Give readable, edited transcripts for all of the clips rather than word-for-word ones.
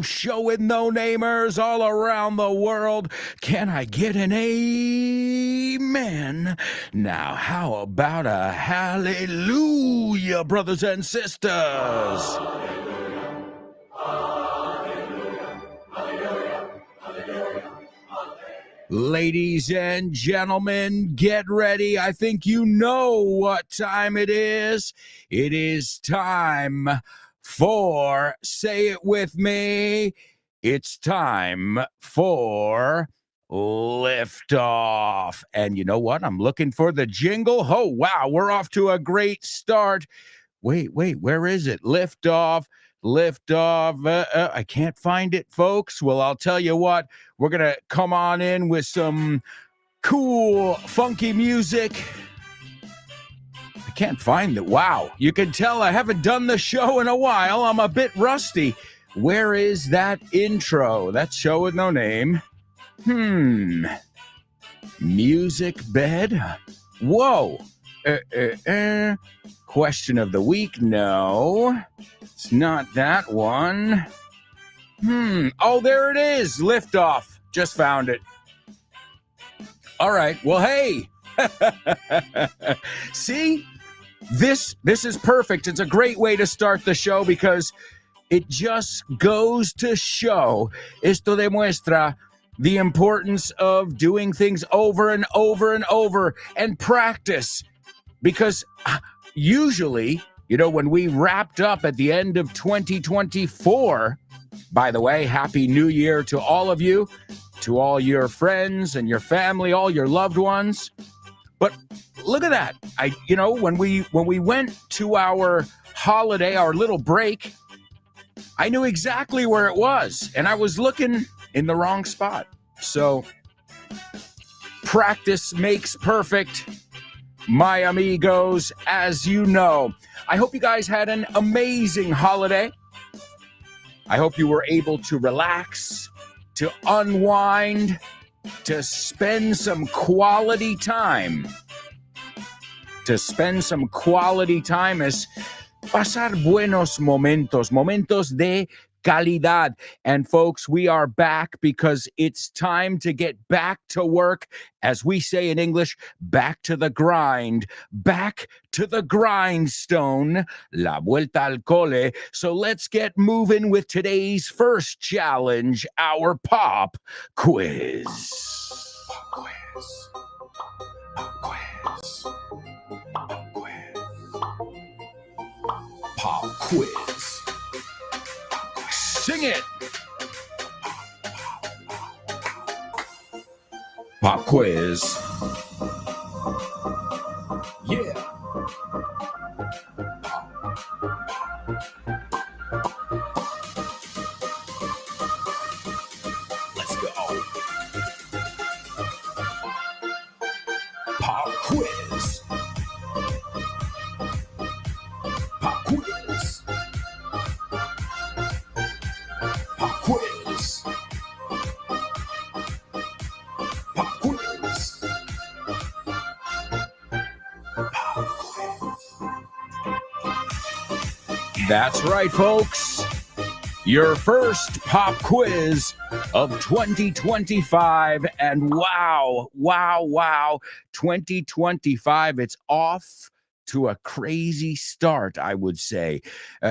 Show with no namers all around the world. Can I get an amen? Now, how about a hallelujah, brothers and sisters? Ladies and gentlemen, get ready. I think you know what time it is. It is time for, say it with me, it's time for liftoff. And you know what? I'm looking for the jingle. Oh, wow, we're off to a great start. Wait, where is it? Liftoff. I can't find it, folks. Well, I'll tell you what, we're going to come on in with some cool, funky music. I can't find it. Wow, you can tell I haven't done the show in a while. I'm a bit rusty. Where is that intro? That show with no name. Music bed. Whoa. Question of the week. No, it's not that one. Oh, there it is. Liftoff. Just found it. All right. Well, hey. See? This is perfect. It's a great way to start the show because it just goes to show, esto demuestra the importance of doing things over and over and over and practice. Because usually, when we wrapped up at the end of 2024, by the way, Happy New Year to all of you, to all your friends and your family, all your loved ones. But look at that. When we went to our holiday, our little break, I knew exactly where it was, and I was looking in the wrong spot. So practice makes perfect, my amigos, as you know. I hope you guys had an amazing holiday. I hope you were able to relax, to unwind, to spend some quality time. Es pasar buenos momentos de calidad. And folks, we are back because it's time to get back to work. As we say in English, back to the grind, back to the grindstone, la vuelta al cole. So let's get moving with today's first challenge, our pop quiz. Pop quiz. Pop quiz. Pop quiz. Pop quiz. Sing it. Pop quiz. Yeah. Let's go. Pop quiz. Pop quiz. Pop quiz. Pop quiz. Pop quiz. That's right, folks. Your first pop quiz of 2025. And wow, 2025, it's off to a crazy start, I would say.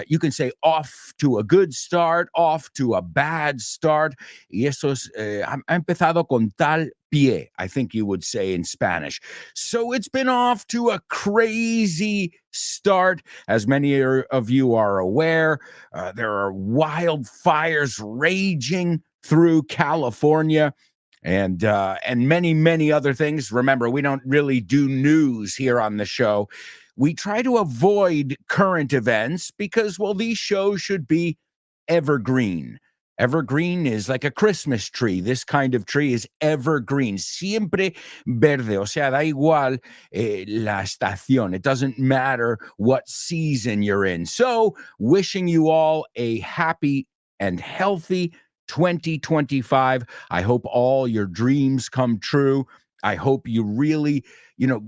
You can say off to a good start, off to a bad start. Y eso es, ha empezado con tal pie, I think you would say in Spanish. So it's been off to a crazy start. As many of you are aware, there are wildfires raging through California. And many other things. Remember, we don't really do news here on the show. We try to avoid current events because, well, these shows should be evergreen. Evergreen is like a Christmas tree. This kind of tree is evergreen, siempre verde. O sea, da igual la estación. It doesn't matter what season you're in. So, wishing you all a happy and healthy 2025. I hope all your dreams come true. I hope you really,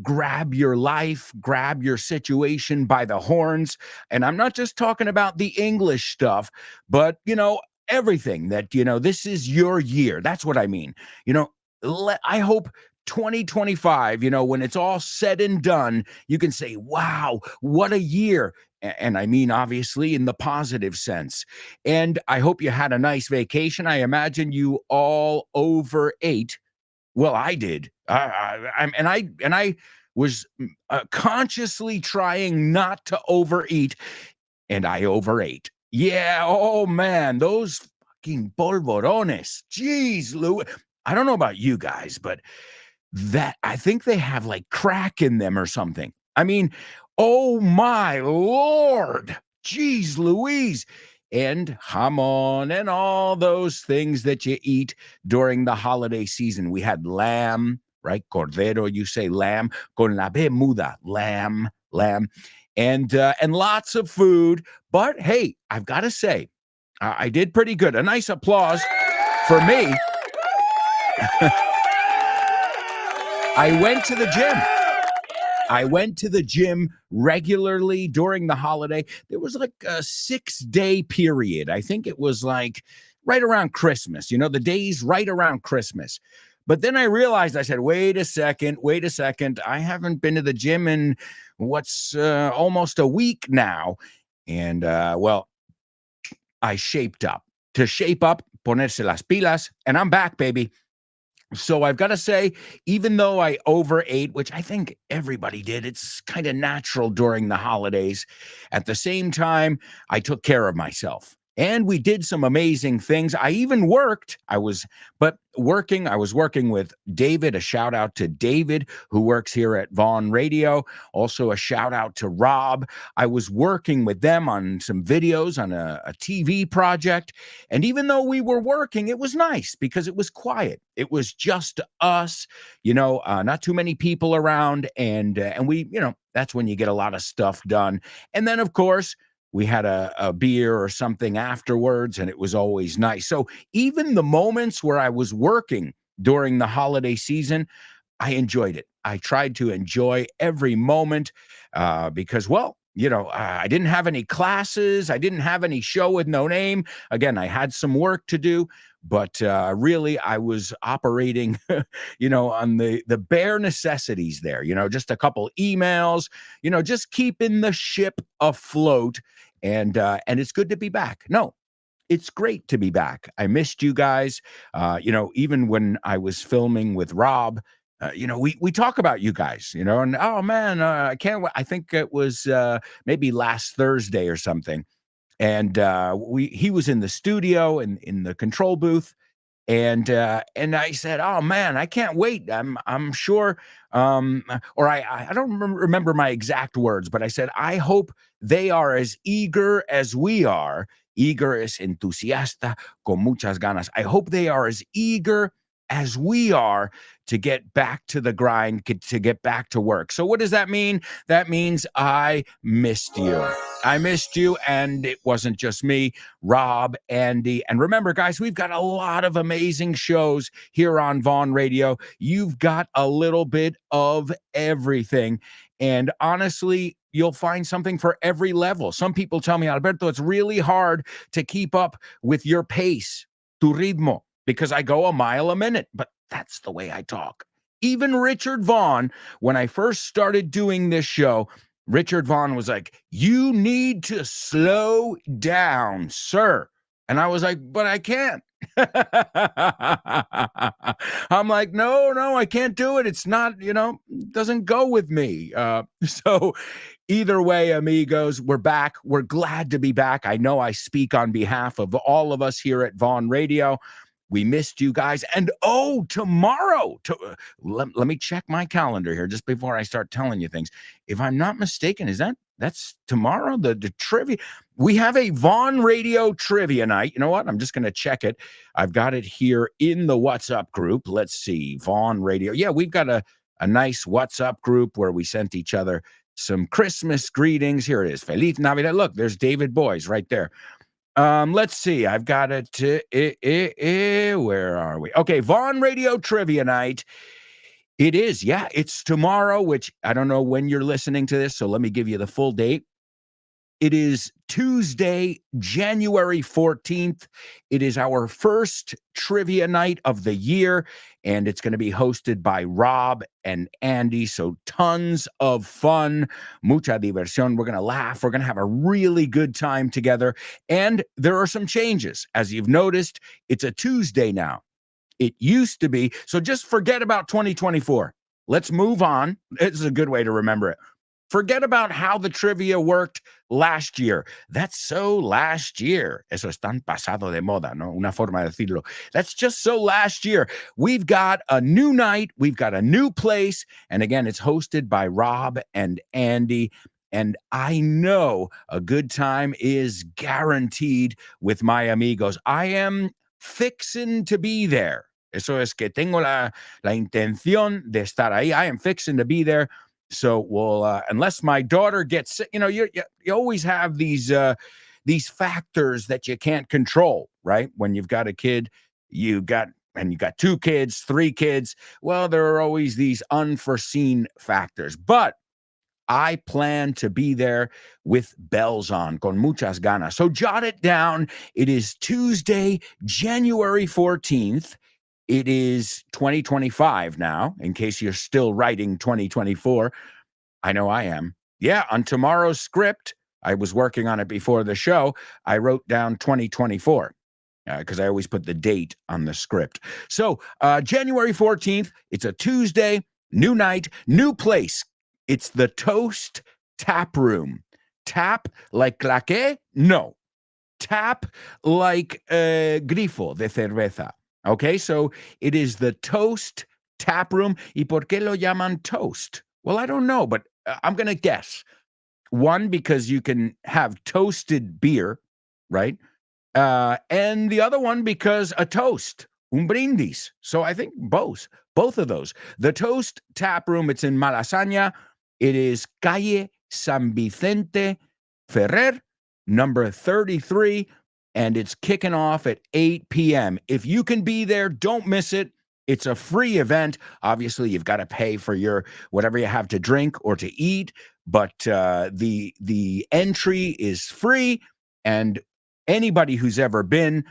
grab your life, grab your situation by the horns. And I'm not just talking about the English stuff, but, everything that, this is your year. That's what I mean. You know, I hope 2025, when it's all said and done, you can say, wow, what a year. And I mean, obviously, in the positive sense. And I hope you had a nice vacation. I imagine you all overate. Well, I did. And I was consciously trying not to overeat, and I overate. Yeah. Oh man, those fucking polvorones. Jeez, Lou. I don't know about you guys, but that I think they have like crack in them or something. I mean, oh my Lord. Jeez Louise. And jamon and all those things that you eat during the holiday season. We had lamb, right? Cordero, you say lamb. Con la B muda, lamb. And lots of food. But hey, I've got to say, I did pretty good. A nice applause for me. I went to the gym. I went to the gym regularly during the holiday. There was like a 6-day period. I think it was like right around Christmas, the days right around Christmas. But then I realized, I said, wait a second. I haven't been to the gym in what's almost a week now. And well, I shaped up. To shape up, ponerse las pilas, and I'm back, baby. So I've got to say, even though I overate, which I think everybody did, it's kind of natural during the holidays. At the same time, I took care of myself. And we did some amazing things. I even worked. I was working with David. A shout out to David, who works here at Vaughn Radio. Also a shout out to Rob. I was working with them on some videos on a TV project. And even though we were working, it was nice because it was quiet. It was just us, not too many people around. And we, that's when you get a lot of stuff done. And then, of course, we had a beer or something afterwards, and it was always nice. So even the moments where I was working during the holiday season, I enjoyed it. I tried to enjoy every moment because, well, I didn't have any classes. I didn't have any show with no name. Again, I had some work to do, but really I was operating, on the bare necessities there, just a couple emails, just keeping the ship afloat. And it's good to be back. No, it's great to be back. I missed you guys. Even when I was filming with Rob, we talk about you guys, and oh man, I can't wait. I think it was maybe last Thursday or something. And he was in the studio and in the control booth. And I said, "Oh man, I can't wait. I'm sure." Or I don't remember my exact words, but I said, "I hope they are as eager as we are. Eager es entusiasta, con muchas ganas. I hope they are as eager as we are to get back to the grind, to get back to work." So what does that mean? That means I missed you. I missed you, and it wasn't just me, Rob, Andy. And remember, guys, we've got a lot of amazing shows here on Vaughn Radio. You've got a little bit of everything. And honestly, you'll find something for every level. Some people tell me, Alberto, it's really hard to keep up with your pace, tu ritmo, because I go a mile a minute. But that's the way I talk. Even Richard Vaughn, when I first started doing this show, Richard Vaughn was like, "You need to slow down, sir." And I was like, "But I can't." I'm like, no, I can't do it. It's not, doesn't go with me. So either way, amigos, we're back. We're glad to be back. I know I speak on behalf of all of us here at Vaughn Radio. We missed you guys. And tomorrow, let me check my calendar here just before I start telling you things. If I'm not mistaken, that's tomorrow, the trivia. We have a Vaughn Radio trivia night. You know what? I'm just going to check it. I've got it here in the WhatsApp group. Let's see. Vaughn Radio. Yeah, we've got a nice WhatsApp group where we sent each other some Christmas greetings. Here it is. Feliz Navidad. Look, there's David Boys right there. Let's see. I've got it. Where are we? Okay, Vaughn Radio Trivia Night. It is. Yeah, it's tomorrow, which I don't know when you're listening to this, so let me give you the full date. It is Tuesday, January 14th. It is our first trivia night of the year, and it's going to be hosted by Rob and Andy. So tons of fun, mucha diversión. We're going to laugh. We're going to have a really good time together. And there are some changes. As you've noticed, it's a Tuesday now. It used to be. So just forget about 2024. Let's move on. It's a good way to remember it. Forget about how the trivia worked last year. That's so last year. Eso es tan pasado de moda, ¿no? Una forma de decirlo. That's just so last year. We've got a new night. We've got a new place. And again, it's hosted by Rob and Andy. And I know a good time is guaranteed with my amigos. I am fixing to be there. Eso es que tengo la intención de estar ahí. I am fixing to be there. So we'll, unless my daughter gets sick, you always have these factors that you can't control, right? When you've got a kid, you got 2 kids, 3 kids. Well, there are always these unforeseen factors, but I plan to be there with bells on, con muchas ganas. So jot it down. It is Tuesday, January 14th. It is 2025 now, in case you're still writing 2024. I know I am. Yeah, on tomorrow's script, I was working on it before the show. I wrote down 2024 because I always put the date on the script. So January 14th, it's a Tuesday, new night, new place. It's the Toast Tap Room. Tap like claqué? No. Tap like grifo de cerveza. Okay, so it is the Toast Tap Room. ¿Y por qué lo llaman Toast? Well, I don't know, but I'm going to guess. One, because you can have toasted beer, right? And the other one, because a toast, un brindis. So I think both of those. The Toast Tap Room, it's in Malasaña. It is Calle San Vicente Ferrer, number 33. And it's kicking off at 8 p.m. If you can be there, don't miss it. It's a free event. Obviously, you've got to pay for your whatever you have to drink or to eat, but the entry is free. And anybody who's ever been,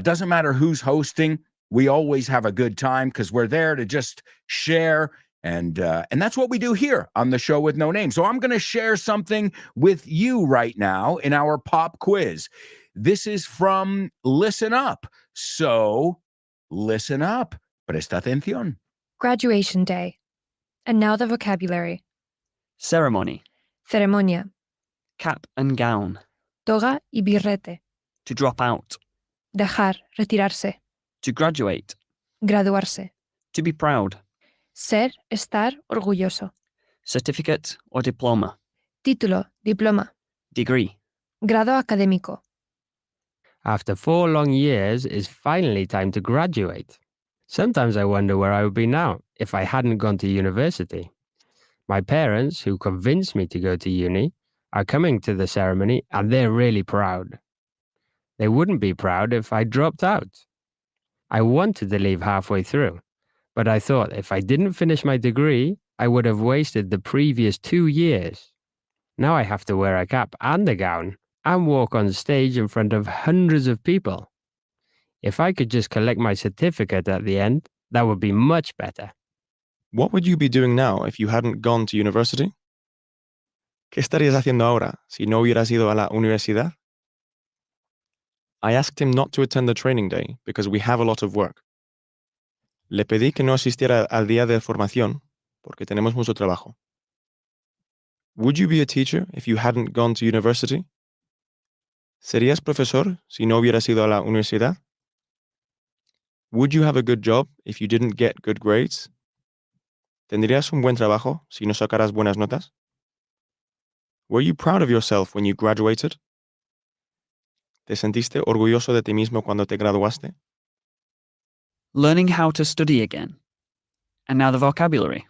doesn't matter who's hosting, we always have a good time because we're there to just share. And that's what we do here on the show with no name. So I'm going to share something with you right now in our pop quiz. This is from Listen Up. So listen up. Presta atención. Graduation day. And now the vocabulary. Ceremony. Ceremonia. Cap and gown. Toga y birrete. To drop out. Dejar, retirarse. To graduate. Graduarse. To be proud. Ser, estar, orgulloso. Certificate or diploma. Título, diploma. Degree. Grado académico. After 4 long years, it's finally time to graduate. Sometimes I wonder where I would be now if I hadn't gone to university. My parents, who convinced me to go to uni, are coming to the ceremony and they're really proud. They wouldn't be proud if I dropped out. I wanted to leave halfway through, but I thought if I didn't finish my degree, I would have wasted the previous 2 years. Now I have to wear a cap and a gown and walk on stage in front of hundreds of people. If I could just collect my certificate at the end, that would be much better. What would you be doing now if you hadn't gone to university? ¿Qué estarías haciendo ahora si no hubieras ido a la universidad? I asked him not to attend the training day because we have a lot of work. Le pedí que no asistiera al día de formación porque tenemos mucho trabajo. Would you be a teacher if you hadn't gone to university? ¿Serías profesor si no hubieras ido a la universidad? Would you have a good job if you didn't get good grades? ¿Tendrías un buen trabajo si no sacaras buenas notas? Were you proud of yourself when you graduated? ¿Te sentiste orgulloso de ti mismo cuando te graduaste? Learning how to study again. And now the vocabulary.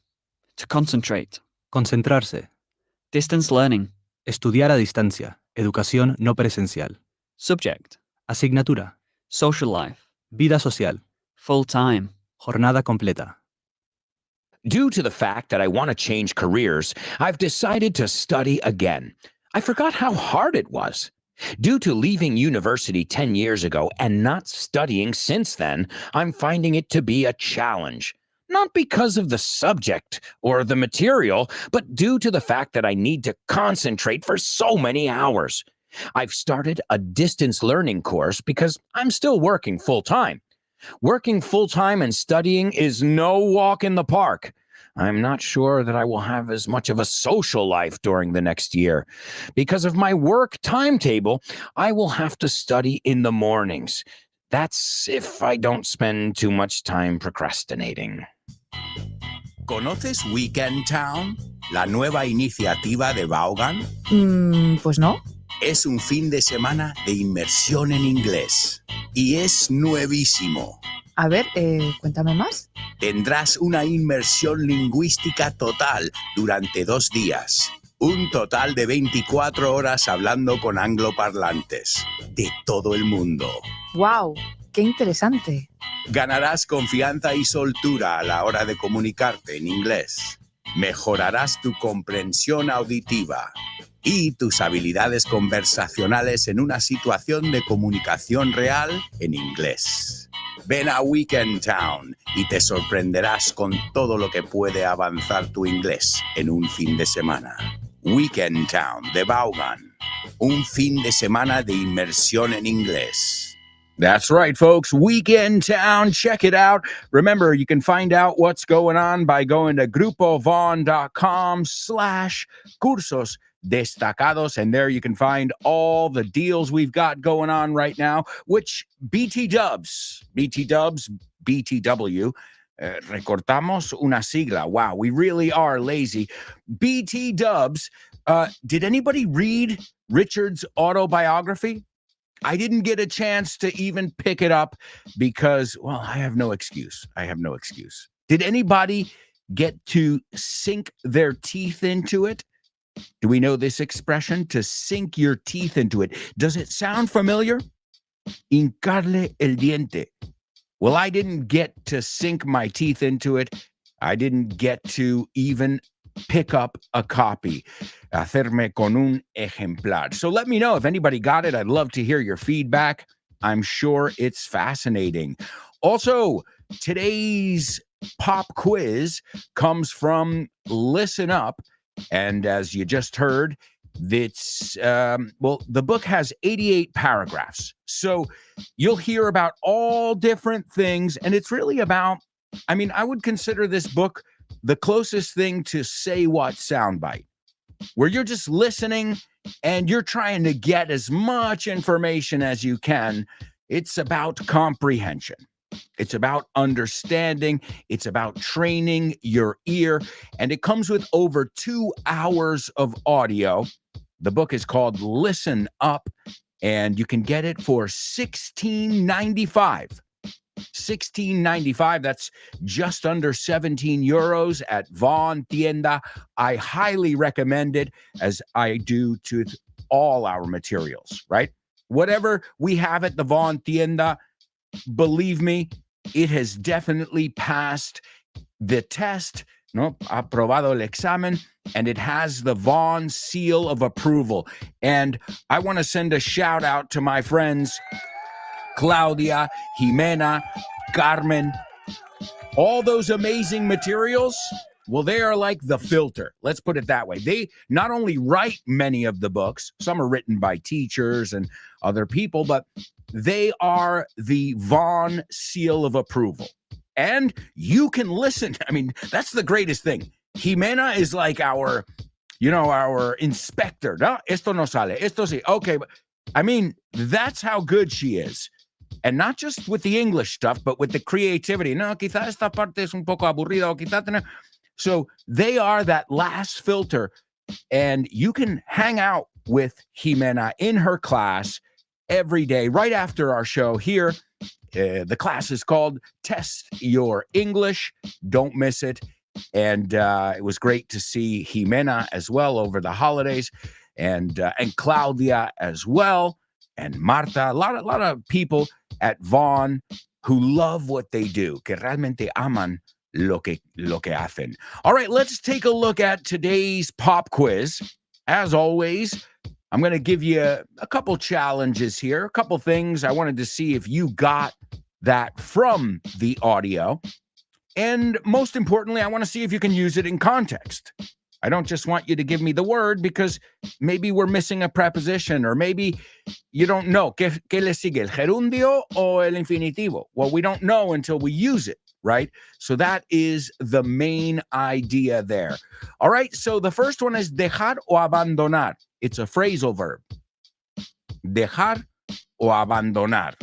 To concentrate. Concentrarse. Distance learning. Estudiar a distancia. Educación no presencial. Subject. Asignatura. Social life. Vida social. Full time. Jornada completa. Due to the fact that I want to change careers, I've decided to study again. I forgot how hard it was. Due to leaving university 10 years ago and not studying since then, I'm finding it to be a challenge. Not because of the subject or the material, but due to the fact that I need to concentrate for so many hours. I've started a distance learning course because I'm still working full-time. Working full-time and studying is no walk in the park. I'm not sure that I will have as much of a social life during the next year. Because of my work timetable, I will have to study in the mornings. That's if I don't spend too much time procrastinating. ¿Conoces Weekend Town? La nueva iniciativa de Vaughan. Pues no. Es un fin de semana de inmersión en inglés. Y es nuevísimo. A ver, cuéntame más. Tendrás una inmersión lingüística total durante 2 días. Un total de 24 horas hablando con angloparlantes de todo el mundo. ¡Wow! ¡Qué interesante! Ganarás confianza y soltura a la hora de comunicarte en inglés. Mejorarás tu comprensión auditiva y tus habilidades conversacionales en una situación de comunicación real en inglés. Ven a Weekend Town y te sorprenderás con todo lo que puede avanzar tu inglés en un fin de semana. Weekend Town de Vaughan. Un fin de semana de inmersión en inglés. That's right, folks. Weekend Town. Check it out. Remember, you can find out what's going on by going to grupovon.com/cursos destacados. And there you can find all the deals we've got going on right now, which BTW, recortamos una sigla. Wow, we really are lazy. BT Dubs. Did anybody read Richard's autobiography? I didn't get a chance to even pick it up because, well, I have no excuse. Did anybody get to sink their teeth into it? Do we know this expression, to sink your teeth into it? Does it sound familiar? Hincarle el diente. Well, I didn't get to sink my teeth into it. I didn't get to even pick up a copy. Hacerme con un ejemplar. So let me know if anybody got it. I'd love to hear your feedback. I'm sure it's fascinating. Also, today's pop quiz comes from Listen Up. And as you just heard, it's, the book has 88 paragraphs. So you'll hear about all different things. And it's really about, I would consider this book the closest thing to Say What soundbite, where you're just listening and you're trying to get as much information as you can. It's about comprehension. It's about understanding. It's about training your ear. And it comes with over 2 hours of audio. The book is called Listen Up, and you can get it for $16.95. $16.95. That's just under 17 euros at Von Tienda. I highly recommend it, as I do to all our materials, right? Whatever we have at the Von Tienda, believe me, it has definitely passed the test, no, aprobado el examen, and it has the Von seal of approval. And I want to send a shout out to my friends Claudia, Jimena, Carmen, all those amazing materials. Well, they are like the filter. Let's put it that way. They not only write many of the books, some are written by teachers and other people, but they are the Von seal of approval. And you can listen. That's the greatest thing. Jimena is like our inspector. No, esto no sale. Esto sí. Okay. But that's how good she is. And not just with the English stuff, but with the creativity. No, quizá esta parte es un poco aburrida, o quizá So they are that last filter, and you can hang out with Jimena in her class every day, right after our show here. The class is called Test Your English. Don't miss it. And it was great to see Jimena as well over the holidays, and Claudia as well, and Marta. A lot of people at Von who love what they do, que realmente aman lo que hacen. All right, let's take a look at today's pop quiz. As always, I'm going to give you a couple challenges here, a couple things. I wanted to see if you got that from the audio. And most importantly, I want to see if you can use it in context. I don't just want you to give me the word because maybe we're missing a preposition or maybe you don't know. ¿Qué le sigue, el gerundio o el infinitivo? Well, we don't know until we use it, right? So that is the main idea there. All right, so the first one is dejar o abandonar. It's a phrasal verb. Dejar o abandonar.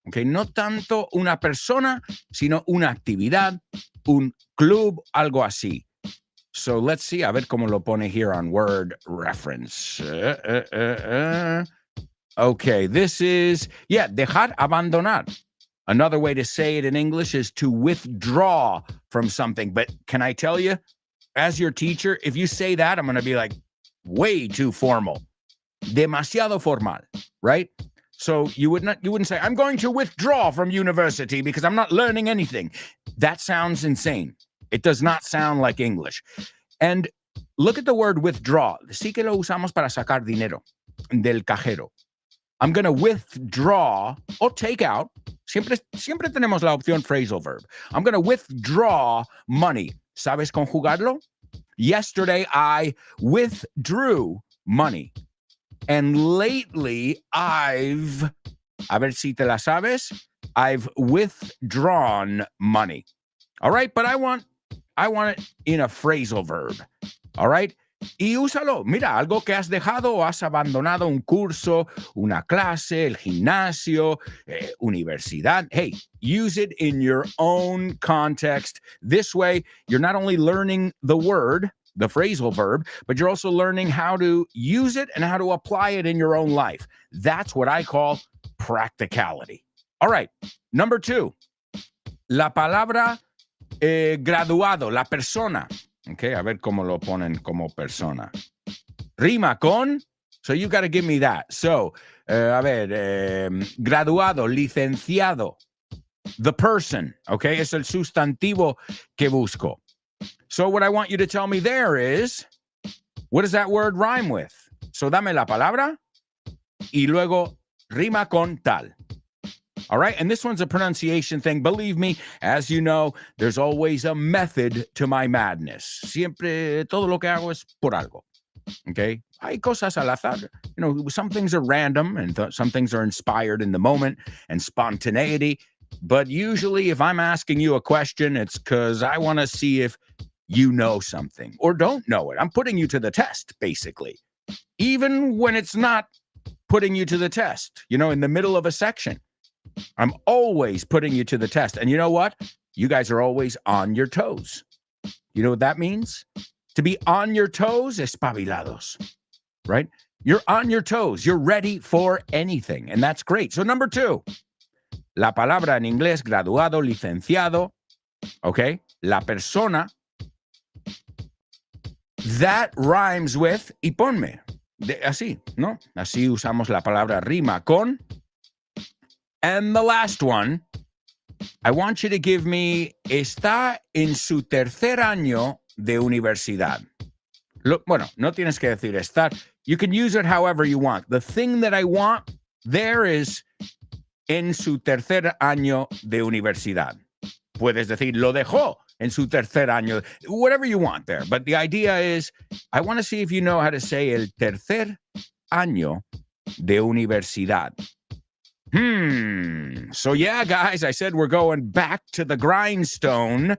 Okay, no tanto una persona, sino una actividad, un club, algo así. So let's see, a ver cómo lo pone here on word reference. Okay, this is, dejar, abandonar. Another way to say it in English is to withdraw from something. But can I tell you, as your teacher, if you say that, I'm going to be like, way too formal. Demasiado formal, right? So you wouldn't say, I'm going to withdraw from university because I'm not learning anything. That sounds insane. It does not sound like English. And look at the word withdraw. Sí que lo usamos para sacar dinero del cajero. I'm going to withdraw or take out. Siempre tenemos la opción phrasal verb. I'm going to withdraw money. ¿Sabes conjugarlo? Yesterday, I withdrew money. And lately, a ver si te la sabes, I've withdrawn money. All right, but I want it in a phrasal verb. All right? Y úsalo. Mira, algo que has dejado o has abandonado un curso, una clase, el gimnasio, universidad. Hey, use it in your own context. This way, you're not only learning the word, the phrasal verb, but you're also learning how to use it and how to apply it in your own life. That's what I call practicality. All right, number 2. La palabra graduado, la persona. Okay, a ver cómo lo ponen como persona. Rima con, so you got to give me that. So, graduado, licenciado. The person, okay, es el sustantivo que busco. So what I want you to tell me there is, what does that word rhyme with? So dame la palabra y luego rima con tal. All right, and this one's a pronunciation thing. Believe me, as you know, there's always a method to my madness. Siempre, todo lo que hago es por algo. Okay? Hay cosas al azar. You know, some things are random and some things are inspired in the moment and spontaneity. But usually, if I'm asking you a question, it's because I want to see if you know something or don't know it. I'm putting you to the test, basically. Even when it's not putting you to the test, you know, in the middle of a section. I'm always putting you to the test. And you know what? You guys are always on your toes. You know what that means? To be on your toes, espabilados, right? You're on your toes. You're ready for anything. And that's great. So number 2, la palabra en inglés, graduado, licenciado, okay? La persona, that rhymes with y ponme. Así, ¿no? Así usamos la palabra rima con. And the last one, I want you to give me, está en su tercer año de universidad. Look, bueno, no tienes que decir estar. You can use it however you want. The thing that I want there is en su tercer año de universidad. Puedes decir, lo dejó en su tercer año. Whatever you want there. But the idea is, I want to see if you know how to say el tercer año de universidad. So yeah, guys, I said we're going back to the grindstone,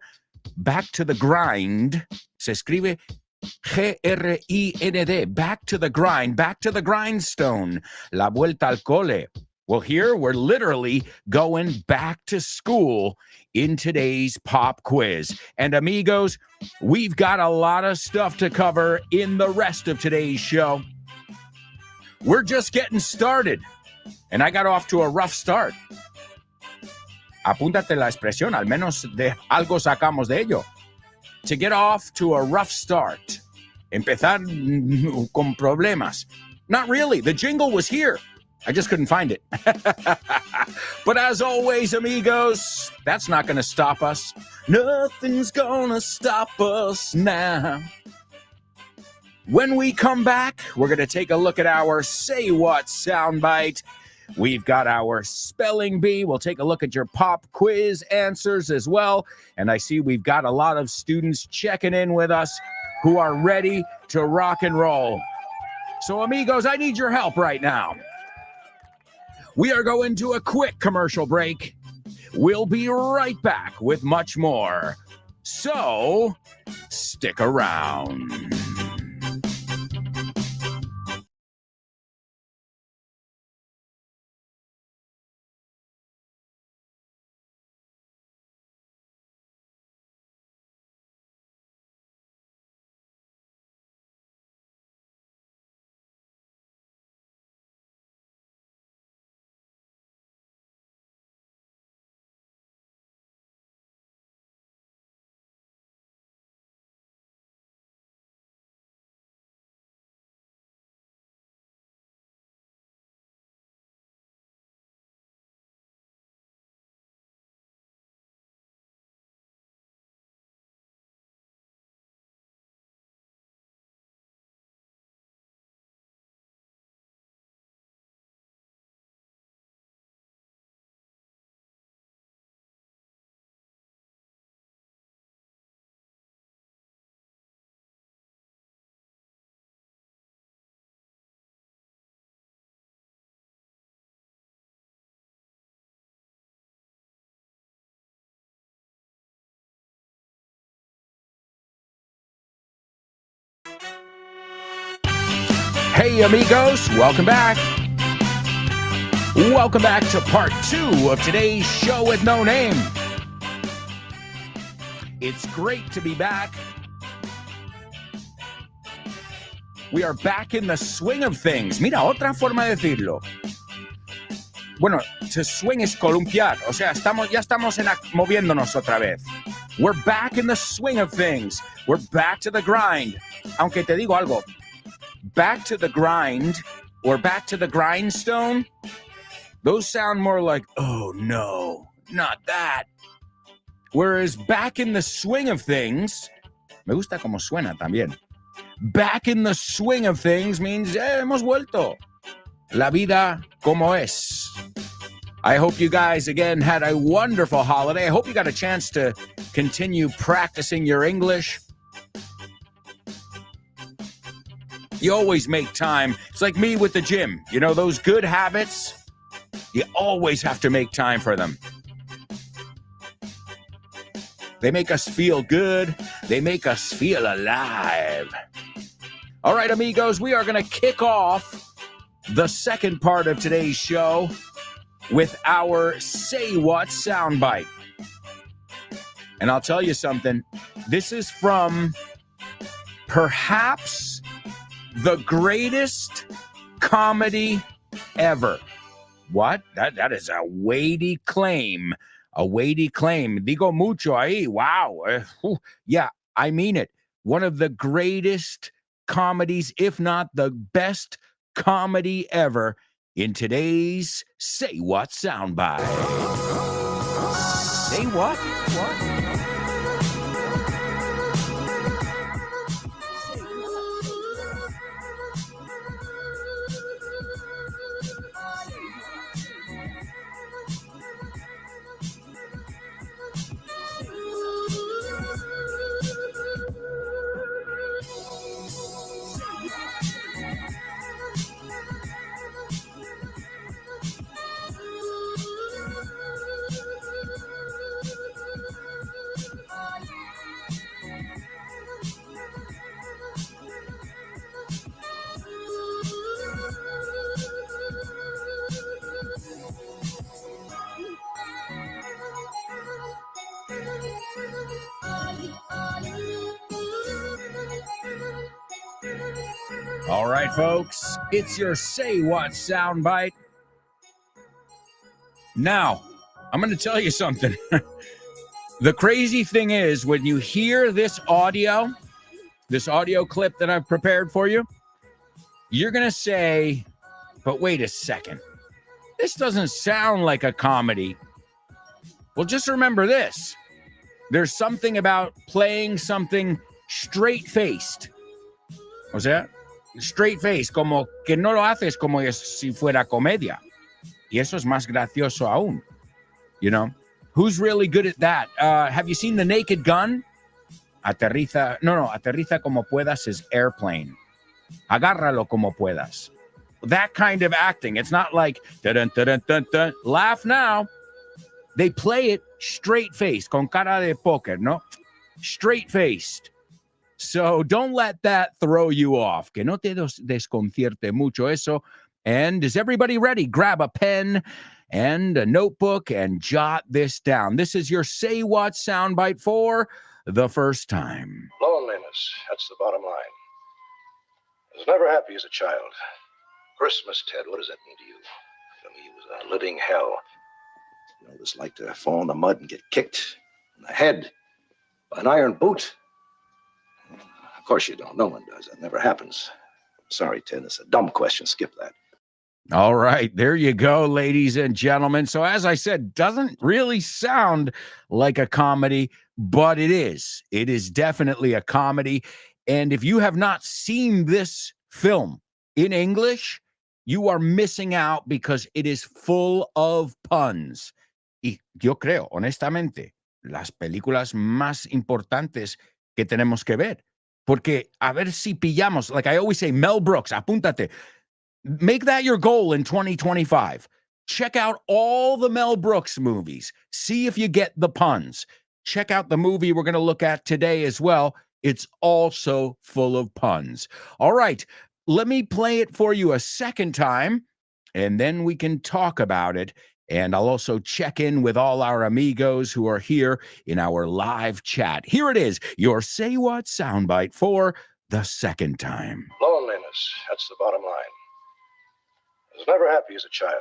back to the grind. Se escribe G-R-I-N-D, back to the grind, back to the grindstone. La vuelta al cole. Well, here we're literally going back to school in today's pop quiz. And amigos, we've got a lot of stuff to cover in the rest of today's show. We're just getting started. And I got off to a rough start. Apúntate la expresión, al menos de algo sacamos de ello. To get off to a rough start. Empezar con problemas. Not really. The jingle was here. I just couldn't find it. But as always, amigos, that's not going to stop us. Nothing's going to stop us now. When we come back, we're going to take a look at our Say What soundbite. We've got our spelling bee. We'll take a look at your pop quiz answers as well. And I see we've got a lot of students checking in with us who are ready to rock and roll. So, amigos, I need your help right now. We are going to a quick commercial break. We'll be right back with much more. So, stick around. Hey, amigos, welcome back. Welcome back to part 2 of today's show with no name. It's great to be back. We are back in the swing of things. Mira, otra forma de decirlo. Bueno, to swing es columpiar. O sea, ya estamos moviéndonos otra vez. We're back in the swing of things. We're back to the grind. Aunque te digo algo. Back to the grind or back to the grindstone, those sound more like, oh no, not that. Whereas back in the swing of things, me gusta como suena también. Back in the swing of things means, hemos vuelto. La vida como es. I hope you guys, again, had a wonderful holiday. I hope you got a chance to continue practicing your English. You always make time. It's like me with the gym. You know, those good habits, you always have to make time for them. They make us feel good. They make us feel alive. All right, amigos, we are going to kick off the second part of today's show with our Say What soundbite. And I'll tell you something. This is from perhaps the greatest comedy ever. What? That is a weighty claim. A weighty claim. Digo mucho ahí. Wow. Yeah, I mean it. One of the greatest comedies, if not the best comedy ever, in today's Say What soundbite. Say what? What? All right, folks, it's your Say What soundbite. Now, I'm going to tell you something. The crazy thing is, when you hear this audio clip that I've prepared for you, you're going to say, but wait a second. This doesn't sound like a comedy. Well, just remember this. There's something about playing something straight-faced. O sea, straight face, como que no lo haces como si fuera comedia. Y eso es más gracioso aún. You know? Who's really good at that? Have you seen The Naked Gun? Aterriza como puedas is airplane. Agárralo como puedas. That kind of acting. It's not like, dun, dun, dun, dun, laugh now. They play it straight faced, con cara de póker, ¿no? Straight faced. So don't let that throw you off. Que no te desconcierte mucho eso. And is everybody ready? Grab a pen and a notebook and jot this down. This is your Say What soundbite for the first time. Loneliness, that's the bottom line. I was never happy as a child. Christmas, Ted, what does that mean to you? To me, it was a living hell. You know what it's like to fall in the mud and get kicked in the head by an iron boot? Of course you don't. No one does. That never happens. Sorry, Ted, it's a dumb question. Skip that. All right, there you go, ladies and gentlemen. So as I said, doesn't really sound like a comedy, but it is. It is definitely a comedy. And if you have not seen this film in English, you are missing out because it is full of puns. Y yo creo, honestamente, las películas más importantes que tenemos que ver. Porque a ver si pillamos, like I always say, Mel Brooks, apúntate. Make that your goal in 2025. Check out all the Mel Brooks movies. See if you get the puns. Check out the movie we're going to look at today as well. It's also full of puns. All right, let me play it for you a second time, and then we can talk about it. And I'll also check in with all our amigos who are here in our live chat. Here it is, your Say What soundbite for the second time. Loneliness, that's the bottom line. I was never happy as a child.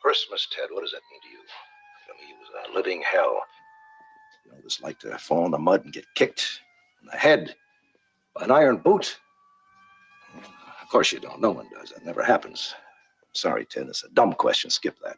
Christmas, Ted, what does that mean to you? To me, it was a living hell. You know what it's like to fall in the mud and get kicked in the head by an iron boot? Of course you don't. No one does. That never happens. Sorry, Ted, it's a dumb question. Skip that.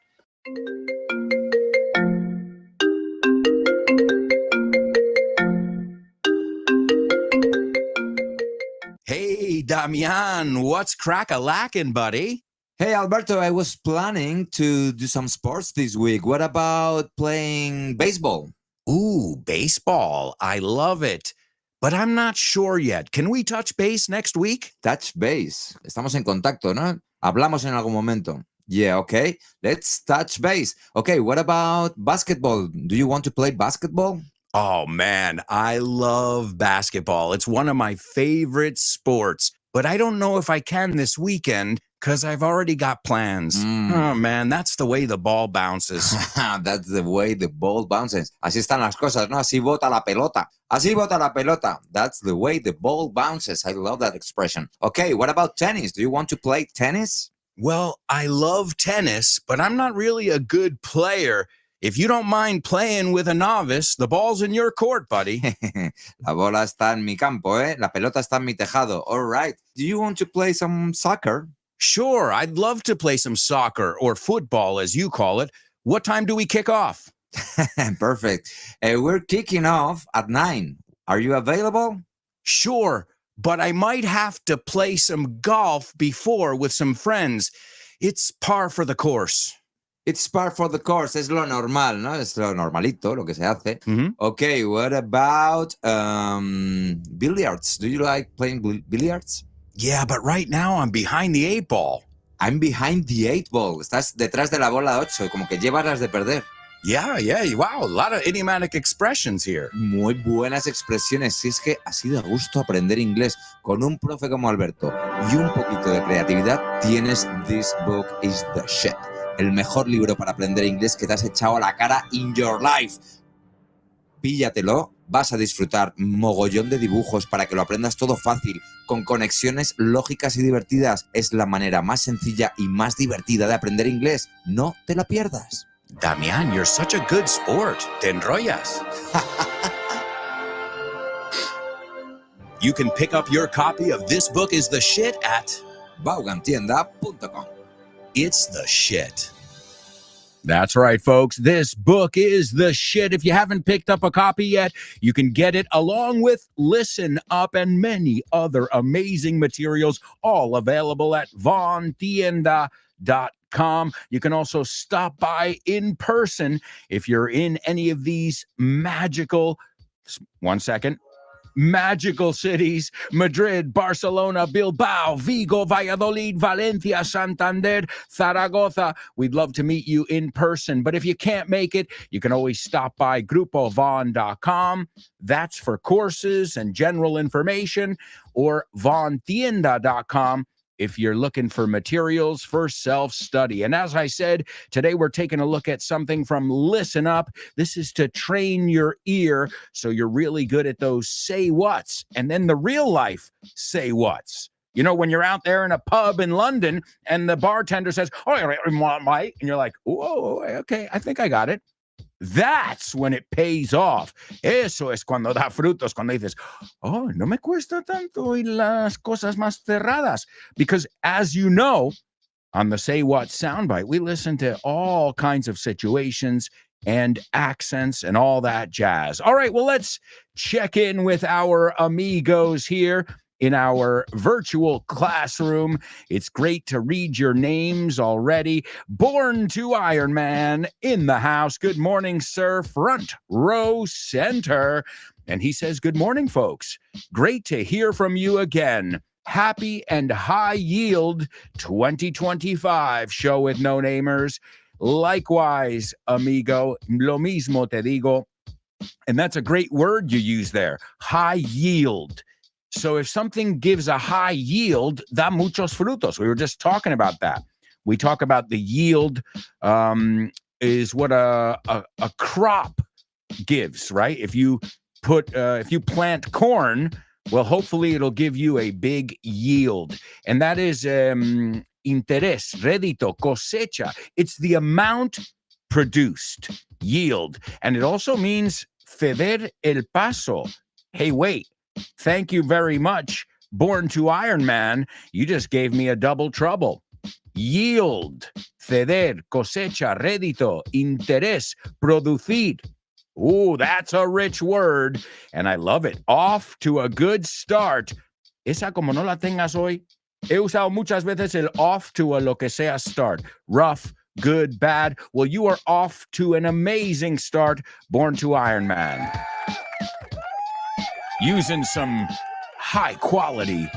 Hey, Damian, what's crack-a-lackin', buddy? Hey, Alberto, I was planning to do some sports this week. What about playing baseball? Ooh, baseball. I love it. But I'm not sure yet. Can we touch base next week? Touch base. Estamos en contacto, ¿no? Hablamos en algún momento. Yeah, okay. Let's touch base. Okay, what about basketball? Do you want to play basketball? Oh, man, I love basketball. It's one of my favorite sports. But I don't know if I can this weekend because I've already got plans. Oh, man, that's the way the ball bounces. That's the way the ball bounces. Así están las cosas, ¿no? Así bota la pelota. Así bota la pelota. That's the way the ball bounces. I love that expression. Okay, what about tennis? Do you want to play tennis? Well, I love tennis, but I'm not really a good player. If you don't mind playing with a novice, the ball's in your court, buddy. La bola está en mi campo, ¿eh? La pelota está en mi tejado. All right. Do you want to play some soccer? Sure, I'd love to play some soccer or football, as you call it. What time do we kick off? Perfect. We're kicking off at 9. Are you available? Sure, but I might have to play some golf before with some friends. It's par for the course. It's par for the course. Es lo normal, ¿no? Es lo normalito, lo que se hace. Okay, what about billiards? Do you like playing billiards? Yeah, but right now I'm behind the 8 ball. I'm behind the 8 ball. Estás detrás de la bola 8, como que llevas las de perder. Yeah, wow, a lot of idiomatic expressions here. Muy buenas expresiones. Si es que así da gusto aprender inglés con un profe como Alberto y un poquito de creatividad, tienes This Book is the Shit. El mejor libro para aprender inglés que te has echado a la cara in your life. Píllatelo, vas a disfrutar mogollón de dibujos para que lo aprendas todo fácil, con conexiones lógicas y divertidas. Es la manera más sencilla y más divertida de aprender inglés. No te la pierdas. Damián, you're such a good sport. Te enrollas. You can pick up your copy of This Book is the Shit at Vaughantienda.com. It's the shit. That's right, folks. This book is the shit. If you haven't picked up a copy yet, you can get it along with Listen Up and many other amazing materials, all available at vontienda.com. You can also stop by in person if you're in any of these magical cities: Madrid, Barcelona, Bilbao, Vigo, Valladolid, Valencia, Santander, Zaragoza. We'd love to meet you in person. But if you can't make it, you can always stop by grupovon.com. That's for courses and general information, or vontienda.com if you're looking for materials for self-study. And as I said, today we're taking a look at something from Listen Up. This is to train your ear so you're really good at those say whats, and then the real life say whats. You know, when you're out there in a pub in London and the bartender says, "Oh, and you're like, "Oh, okay, I think I got it." That's when it pays off. Eso es cuando da frutos, cuando dices, "Oh, no me cuesta tanto y las cosas más cerradas." Because as you know, on the Say What soundbite, we listen to all kinds of situations and accents and all that jazz. All right, well, let's check in with our amigos here in our virtual classroom. It's great to read your names already. Born to Iron Man in the house. Good morning, sir. Front row center. And he says, good morning, folks. Great to hear from you again. Happy and high yield 2025 show with no namers. Likewise, amigo, lo mismo te digo. And that's a great word you use there, high yield. So if something gives a high yield, da muchos frutos. We were just talking about that. We talk about the yield is what a crop gives, right? If you plant corn, well, hopefully it'll give you a big yield. And that is interés, rédito, cosecha. It's the amount produced, yield. And it also means ceder el paso. Hey, wait. Thank you very much, Born to Iron Man. You just gave me a double trouble. Yield, ceder, cosecha, rédito, interés, producir. Ooh, that's a rich word, and I love it. Off to a good start. Esa como no la tengas hoy. He usado muchas veces el off to a lo que sea start. Rough, good, bad. Well, you are off to an amazing start, Born to Iron Man. Using some high quality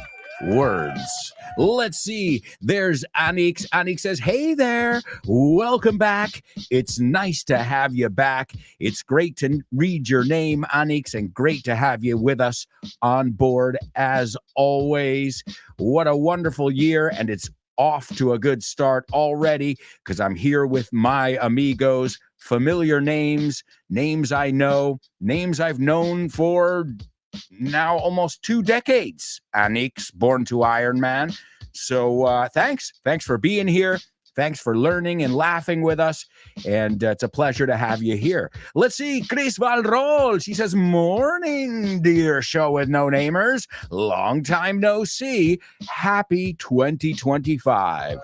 words. Let's see. There's Anix. Anix says, hey there. Welcome back. It's nice to have you back. It's great to read your name, Anix, and great to have you with us on board as always. What a wonderful year, and it's off to a good start already because I'm here with my amigos. Familiar names, names I know, names I've known for now almost 2 decades. Anix, Born to Iron Man. So thanks for being here. Thanks for learning and laughing with us. And it's a pleasure to have you here. Let's see, Chris Valrol. She says, morning, dear show with no namers. Long time no see. Happy 2025.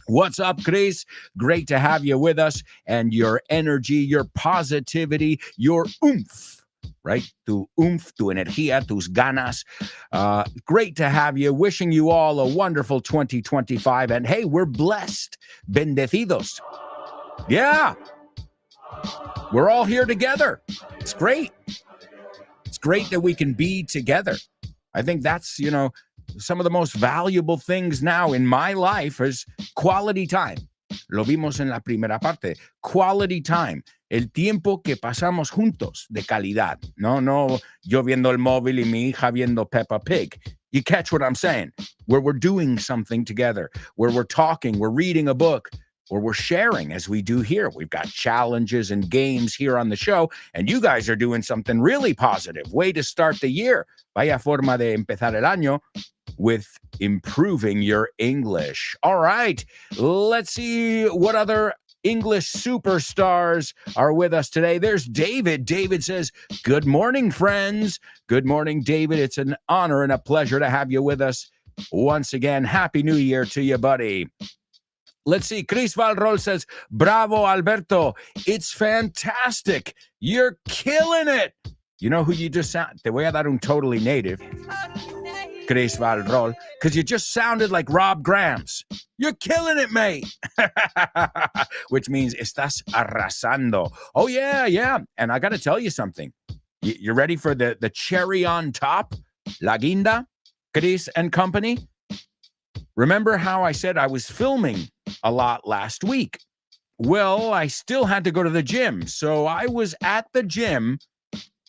What's up, Chris? Great to have you with us, and your energy, your positivity, your oomph. Right? Tu oomph, tu energía, tus ganas. Great to have you. Wishing you all a wonderful 2025. And hey, we're blessed. Bendecidos. Yeah. We're all here together. It's great. It's great that we can be together. I think that's, some of the most valuable things now in my life is quality time. Lo vimos en la primera parte. Quality time. El tiempo que pasamos juntos de calidad. No, yo viendo el móvil y mi hija viendo Peppa Pig. You catch what I'm saying? Where we're doing something together, where we're talking, we're reading a book, or we're sharing as we do here. We've got challenges and games here on the show, and you guys are doing something really positive. Way to start the year. Vaya forma de empezar el año with improving your English. All right, let's see what other English superstars are with us today. There's David. David says, good morning, friends. Good morning, David. It's an honor and a pleasure to have you with us once again. Happy New Year to you, buddy. Let's see. Chris Valrol says, bravo, Alberto. It's fantastic. You're killing it. You know who you just sound? Te voy a dar un totally native. Chris Valrol, because you just sounded like Rob Grams. You're killing it, mate. Which means estás arrasando. Oh, yeah. And I got to tell you something. You ready for the cherry on top? La guinda, Chris and company? Remember how I said I was filming a lot last week? Well, I still had to go to the gym. So I was at the gym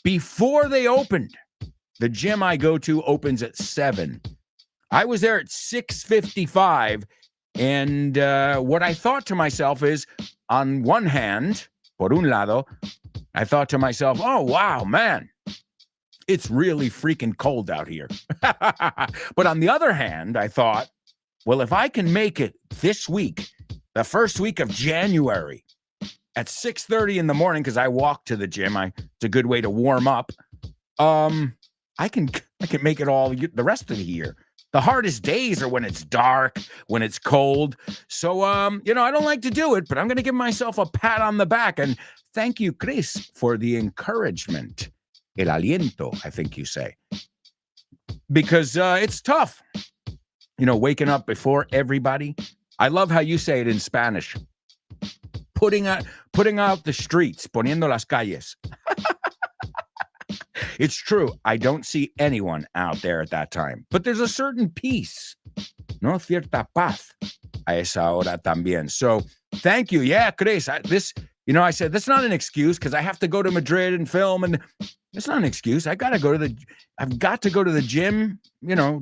before they opened. The gym I go to opens at 7. I was there at 6:55, and what I thought to myself is, on one hand, por un lado, I thought to myself, oh, wow, man, it's really freaking cold out here. But on the other hand, I thought, well, if I can make it this week, the first week of January, at 6:30 in the morning, because I walk to the gym, it's a good way to warm up, I can make it all the rest of the year. The hardest days are when it's dark, when it's cold. So, I don't like to do it, but I'm going to give myself a pat on the back. And thank you, Chris, for the encouragement. El aliento, I think you say. Because it's tough, waking up before everybody. I love how you say it in Spanish. Putting out the streets, poniendo las calles. It's true. I don't see anyone out there at that time. But there's a certain peace, no cierta paz a esa hora también. So thank you. Yeah, Chris. I said, that's not an excuse because I have to go to Madrid and film. And it's not an excuse. I've got to go to the gym,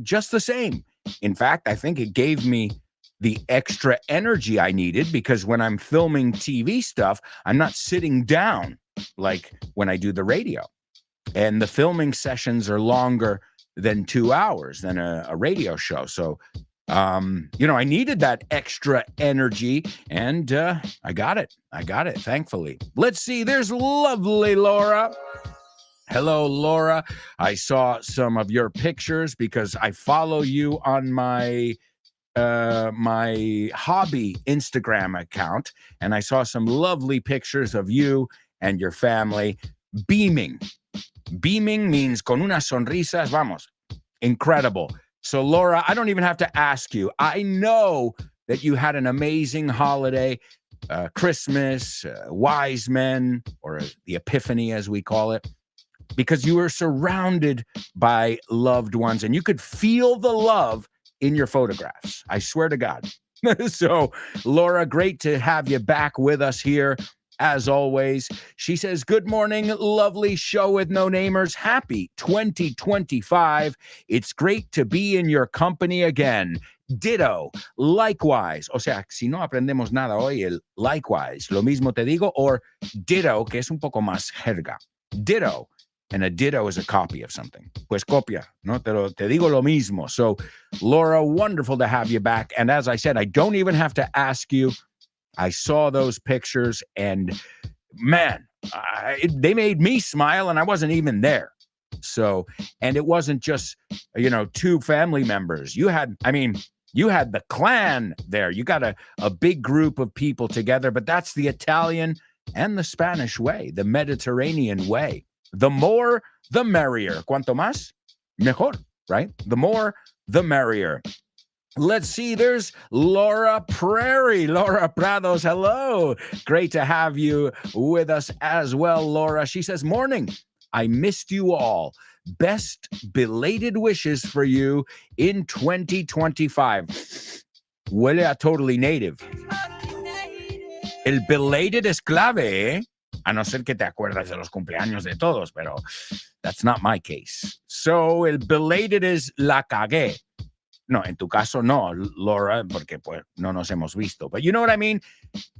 just the same. In fact, I think it gave me the extra energy I needed because when I'm filming TV stuff, I'm not sitting down like when I do the radio. And the filming sessions are longer than 2 hours than a radio show. So, I needed that extra energy and I got it, thankfully. Let's see. There's lovely Laura. Hello, Laura. I saw some of your pictures because I follow you on my hobby Instagram account. And I saw some lovely pictures of you and your family beaming. Beaming means con unas sonrisas, vamos, incredible. So, Laura, I don't even have to ask you. I know that you had an amazing holiday, Christmas, Wise Men, or the Epiphany, as we call it, because you were surrounded by loved ones, and you could feel the love in your photographs. I swear to God. So, Laura, great to have you back with us here. As always, she says, good morning, lovely show with no namers. Happy 2025. It's great to be in your company again. Ditto, likewise. O sea, si no aprendemos nada hoy, el likewise, lo mismo te digo, or ditto, que es un poco más jerga. Ditto, and a ditto is a copy of something. Pues copia, no? Te digo lo mismo. So, Laura, wonderful to have you back. And as I said, I don't even have to ask you. I saw those pictures and man, they made me smile and I wasn't even there. So, and it wasn't just, 2 family members. You had the clan there. You got a big group of people together, but that's the Italian and the Spanish way, the Mediterranean way. The more, the merrier. Cuanto más, mejor, right? The more, the merrier. Let's see, there's Laura Prairie. Laura Prados, hello. Great to have you with us as well, Laura. She says, morning, I missed you all. Best belated wishes for you in 2025. Huele a totally native. El belated es clave, A no ser que te acuerdas de los cumpleaños de todos, pero that's not my case. So, el belated is la cagué. No, en tu caso no, Laura, porque pues no nos hemos visto. But you know what I mean?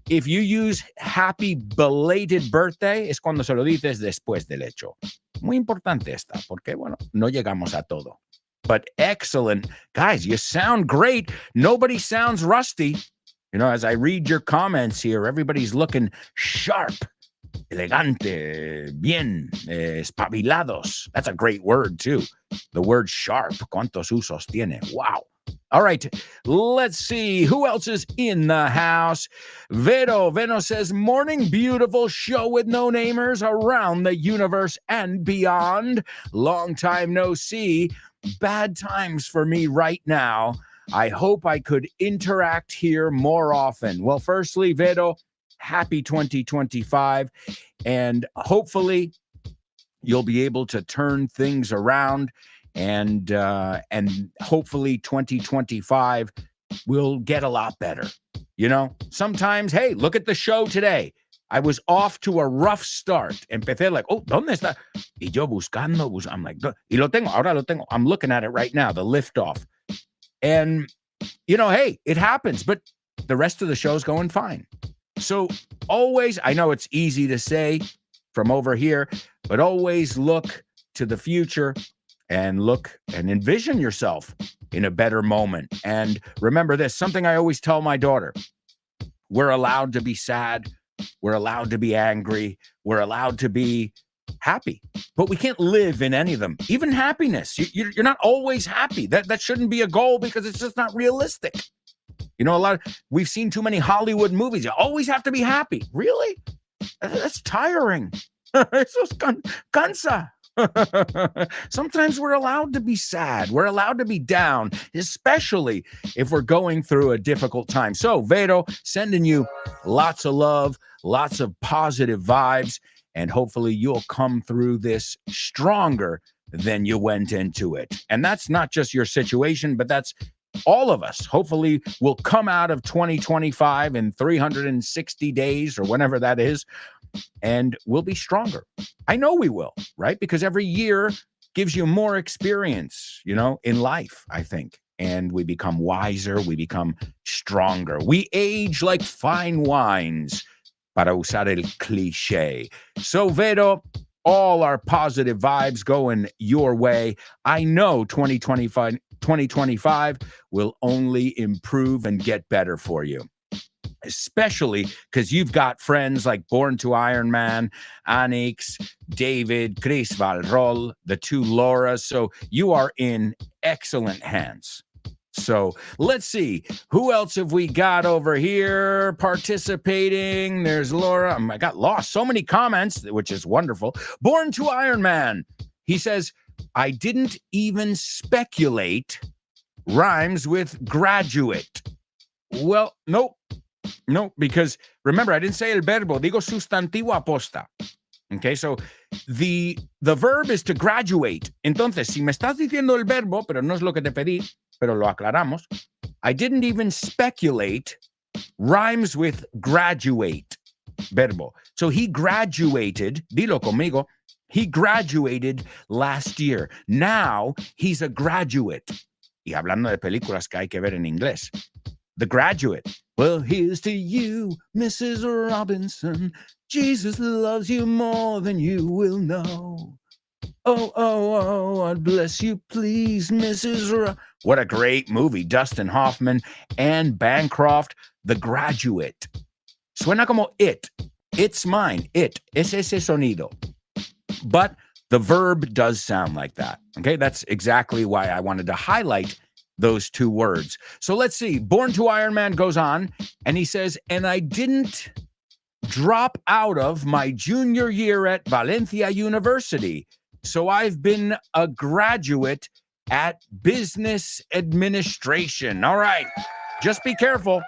If you use happy belated birthday, es cuando se lo dices después del hecho. Muy importante esta, porque bueno, no llegamos a todo. But excellent. Guys, you sound great. Nobody sounds rusty. You know, as I read your comments here, everybody's looking sharp, elegante, bien, espabilados. That's a great word too. The word sharp. ¿Cuántos usos tiene? Wow. All right, let's see who else is in the house. Vero says, morning, beautiful show with no namers around the universe and beyond. Long time no see. Bad times for me right now. I hope I could interact here more often. Well, firstly, Vero, happy 2025. And hopefully you'll be able to turn things around. And hopefully 2025 will get a lot better. You know, sometimes, hey, look at the show today. I was off to a rough start. Empecé like, oh, ¿dónde está? Y yo buscando. I'm like, y lo tengo, ahora lo tengo. I'm looking at it right now, the liftoff. And, you know, hey, it happens, but the rest of the show's going fine. So always, I know it's easy to say from over here, but always look to the future and look and envision yourself in a better moment. And remember this, something I always tell my daughter, we're allowed to be sad. We're allowed to be angry. We're allowed to be happy, but we can't live in any of them. Even happiness. You're not always happy. That shouldn't be a goal because it's just not realistic. You know, we've seen too many Hollywood movies. You always have to be happy. Really? That's tiring. Eso cansa. Sometimes we're allowed to be sad. We're allowed to be down, especially if we're going through a difficult time. So, Vero, sending you lots of love, lots of positive vibes, and hopefully you'll come through this stronger than you went into it. And that's not just your situation, but that's all of us. Hopefully we'll come out of 2025 in 360 days or whenever that is, and we'll be stronger. I know we will, right? Because every year gives you more experience, you know, in life, I think. And we become wiser, we become stronger. We age like fine wines, para usar el cliché. So, Vero, all our positive vibes going your way. I know 2025 will only improve and get better for you. Especially because you've got friends like Born to Iron Man, Anix, David, Chris Valrol, the two Lauras. So you are in excellent hands. So let's see. Who else have we got over here participating? There's Laura. I got lost. So many comments, which is wonderful. Born to Iron Man. He says, I didn't even speculate rhymes with graduate. Well, nope. No, because remember, I didn't say el verbo, digo sustantivo aposta. Okay, so the verb is to graduate. Entonces, si me estás diciendo el verbo, pero no es lo que te pedí, pero lo aclaramos, I didn't even speculate rhymes with graduate, verbo. So he graduated, dilo conmigo, he graduated last year. Now he's a graduate. Y hablando de películas que hay que ver en inglés. The Graduate. Well, here's to you, Mrs. Robinson. Jesus loves you more than you will know. Oh, God bless you, please, Mrs. What a great movie. Dustin Hoffman, Anne Bancroft, The Graduate. Suena como it. It's mine. It. Es ese sonido. But the verb does sound like that. Okay, that's exactly why I wanted to highlight those two words. So let's see. Born to Iron Man goes on, and he says, and I didn't drop out of my junior year at Valencia University. So I've been a graduate at business administration. All right. Just be careful.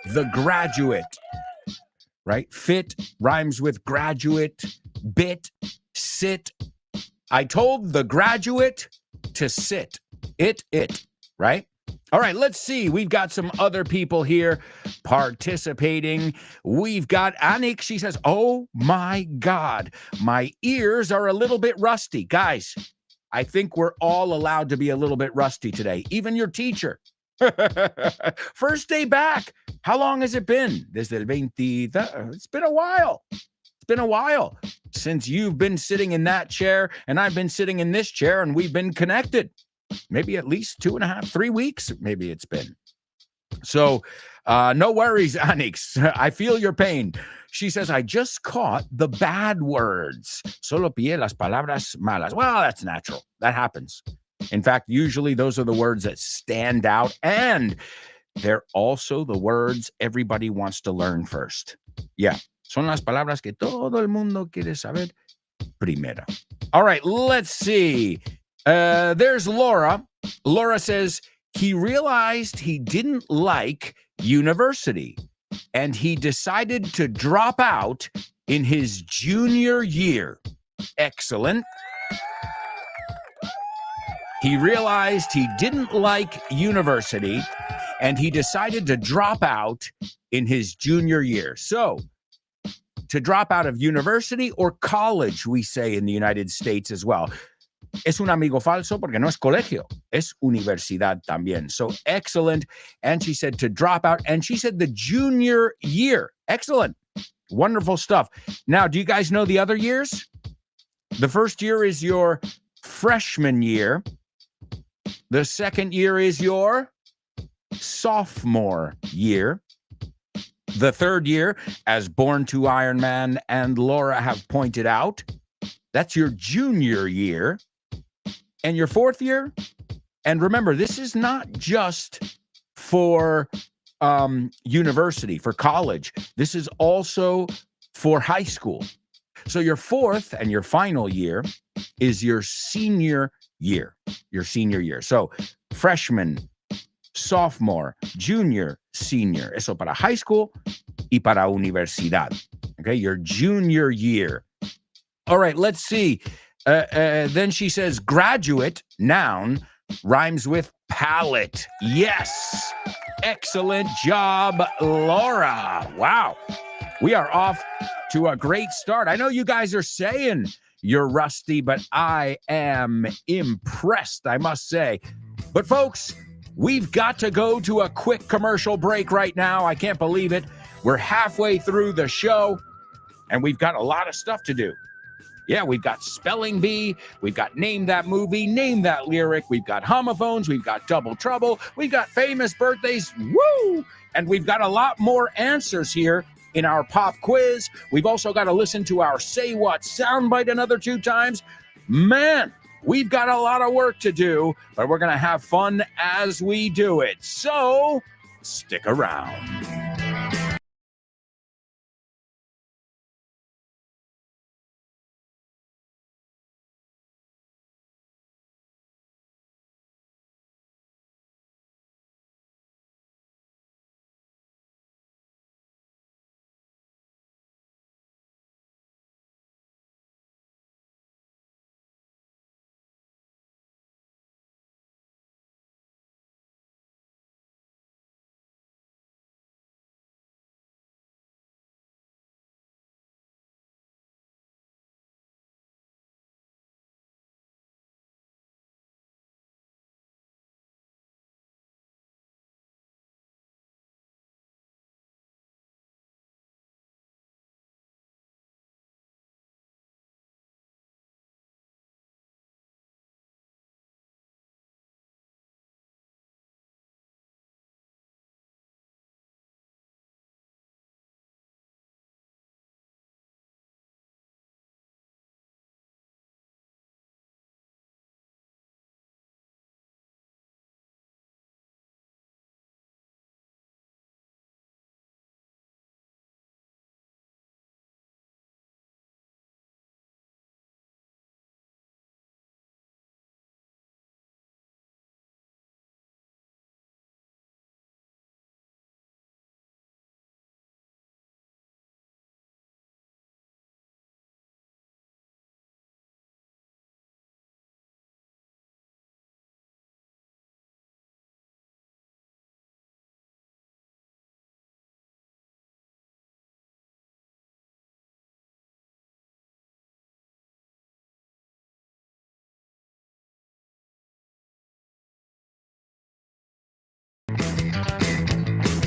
The Graduate, right? Fit rhymes with graduate, bit, sit. I told the graduate to sit. It, right? All right, let's see. We've got some other people here participating. We've got Anik. She says, oh my God, my ears are a little bit rusty. Guys, I think we're all allowed to be a little bit rusty today. Even your teacher. First day back. How long has it been? Desde el 20. It's been a while. Been a while since you've been sitting in that chair and I've been sitting in this chair and we've been connected. Maybe at least 2.5, 3 weeks, maybe it's been. So no worries, Anix. I feel your pain. She says, I just caught the bad words. Solo pillé las palabras malas. Well, that's natural. That happens. In fact, usually those are the words that stand out, and they're also the words everybody wants to learn first. Yeah, son las palabras que todo el mundo quiere saber primero. All right, let's see. There's Laura. Laura says, he realized he didn't like university, and he decided to drop out in his junior year. Excellent. He realized he didn't like university, and he decided to drop out in his junior year. So, to drop out of university or college, we say in the United States as well. Es un amigo falso porque no es colegio, es universidad también. So, excellent. And she said to drop out, and she said the junior year. Excellent. Wonderful stuff. Now, do you guys know the other years? The first year is your freshman year. The second year is your sophomore year. The third year, as Born to Iron Man and Laura have pointed out, that's your junior year. And your fourth year, and remember, this is not just for university, for college. This is also for high school. So your fourth and your final year is your senior year, So freshman, sophomore, junior, senior. Eso para high school y para universidad. Okay, your junior year. All right, let's see. Then she says graduate, noun, rhymes with palate. Yes. Excellent job, Laura. Wow. We are off to a great start. I know you guys are saying you're rusty, but I am impressed, I must say. But folks, we've got to go to a quick commercial break right now. I can't believe it. We're halfway through the show, and we've got a lot of stuff to do. Yeah, we've got Spelling Bee, we've got Name That Movie, Name That Lyric, we've got homophones, we've got Double Trouble, we've got famous birthdays, woo! And we've got a lot more answers here in our pop quiz. We've also got to listen to our Say What soundbite another 2 times. Man, we've got a lot of work to do, but we're going to have fun as we do it. So, stick around.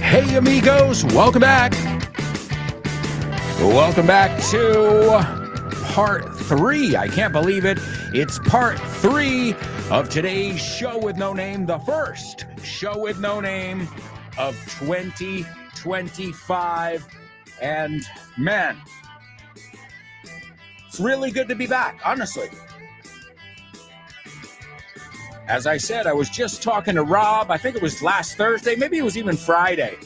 Hey amigos, welcome back. Welcome back to part 3. I can't believe it. It's part 3 of today's show with no name, the first show with no name of 2025. And man, it's really good to be back, honestly. As I said, I was just talking to Rob. I think it was last Thursday. Maybe it was even Friday.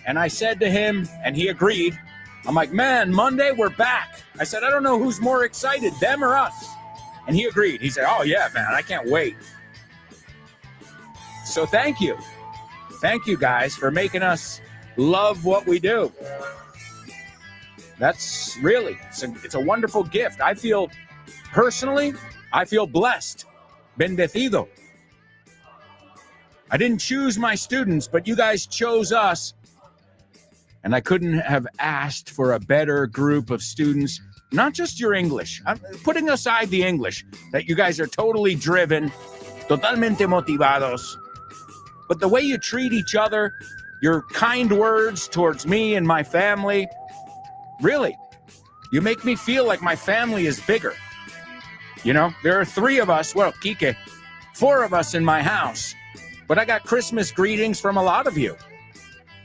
And I said to him, and he agreed. I'm like, man, Monday, we're back. I said, I don't know who's more excited, them or us. And he agreed. He said, oh, yeah, man, I can't wait. So thank you. Thank you, guys, for making us love what we do. That's really, it's a wonderful gift. I feel, personally, I feel blessed. Bendecido. I didn't choose my students, but you guys chose us. And I couldn't have asked for a better group of students. Not just your English. I'm putting aside the English, that you guys are totally driven, totalmente motivados. But the way you treat each other, your kind words towards me and my family, really, you make me feel like my family is bigger. You know, there are 3 of us, well, Kike, 4 of us in my house, but I got Christmas greetings from a lot of you.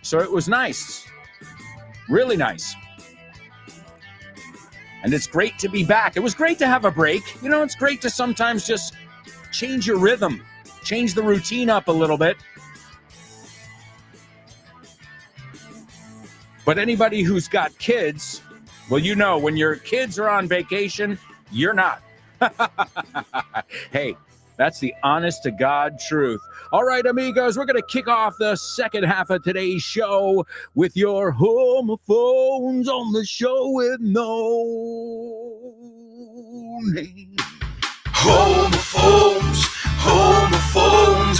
So it was nice, really nice. And it's great to be back. It was great to have a break. You know, it's great to sometimes just change your rhythm, change the routine up a little bit. But anybody who's got kids, well, you know, when your kids are on vacation, you're not. Hey, that's the honest to God truth. All right, amigos, we're going to kick off the second half of today's show with your homophones on the show with no name. Homophones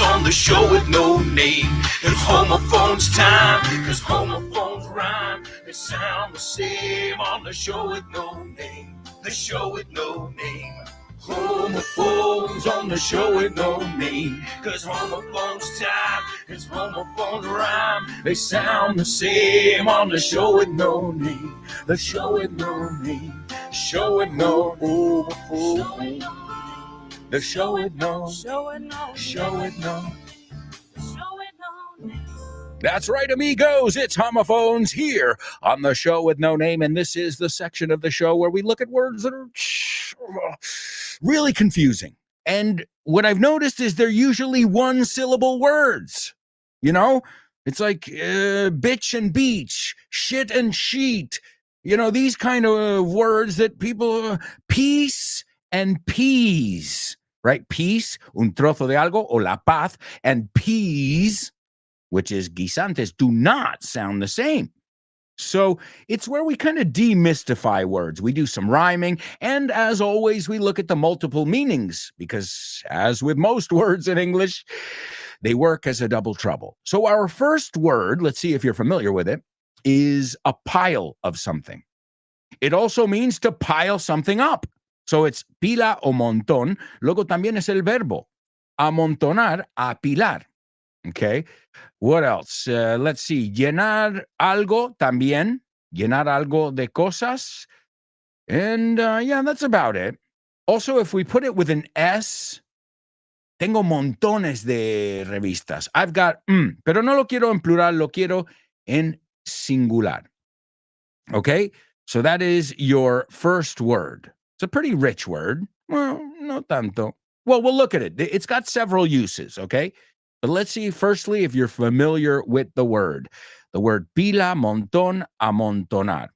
on the show with no name. It's homophones time, cause homophones rhyme. They sound the same on the show with no name. The show with no name. Homophones on the show with no name. Cause homophones time, it's homophones rhyme. They sound the same on the show with no name. The show with no name. Show with no homophones. The show with no. Show with no. That's right, amigos. It's homophones here on the show with no name. And this is the section of the show where we look at words that are really confusing. And what I've noticed is they're usually 1-syllable words. You know, it's like bitch and beach, shit and sheet. You know, these kind of words that people, peace and peas, right? Peace, un trozo de algo, o la paz, and peas, which is guisantes, do not sound the same. So it's where we kind of demystify words. We do some rhyming, and as always, we look at the multiple meanings, because as with most words in English, they work as a double trouble. So our first word, let's see if you're familiar with it, is a pile of something. It also means to pile something up. So it's pila o montón. Luego también es el verbo amontonar, apilar. Okay. What else? Let's see. Llenar algo también. Llenar algo de cosas. And yeah, that's about it. Also, if we put it with an S, tengo montones de revistas. I've got, pero no lo quiero en plural, lo quiero en singular. Okay. So that is your first word. It's a pretty rich word. Well, no tanto. Well, we'll look at it. It's got several uses. Okay. But let's see, firstly, if you're familiar with the word. The word pila, montón, amontonar.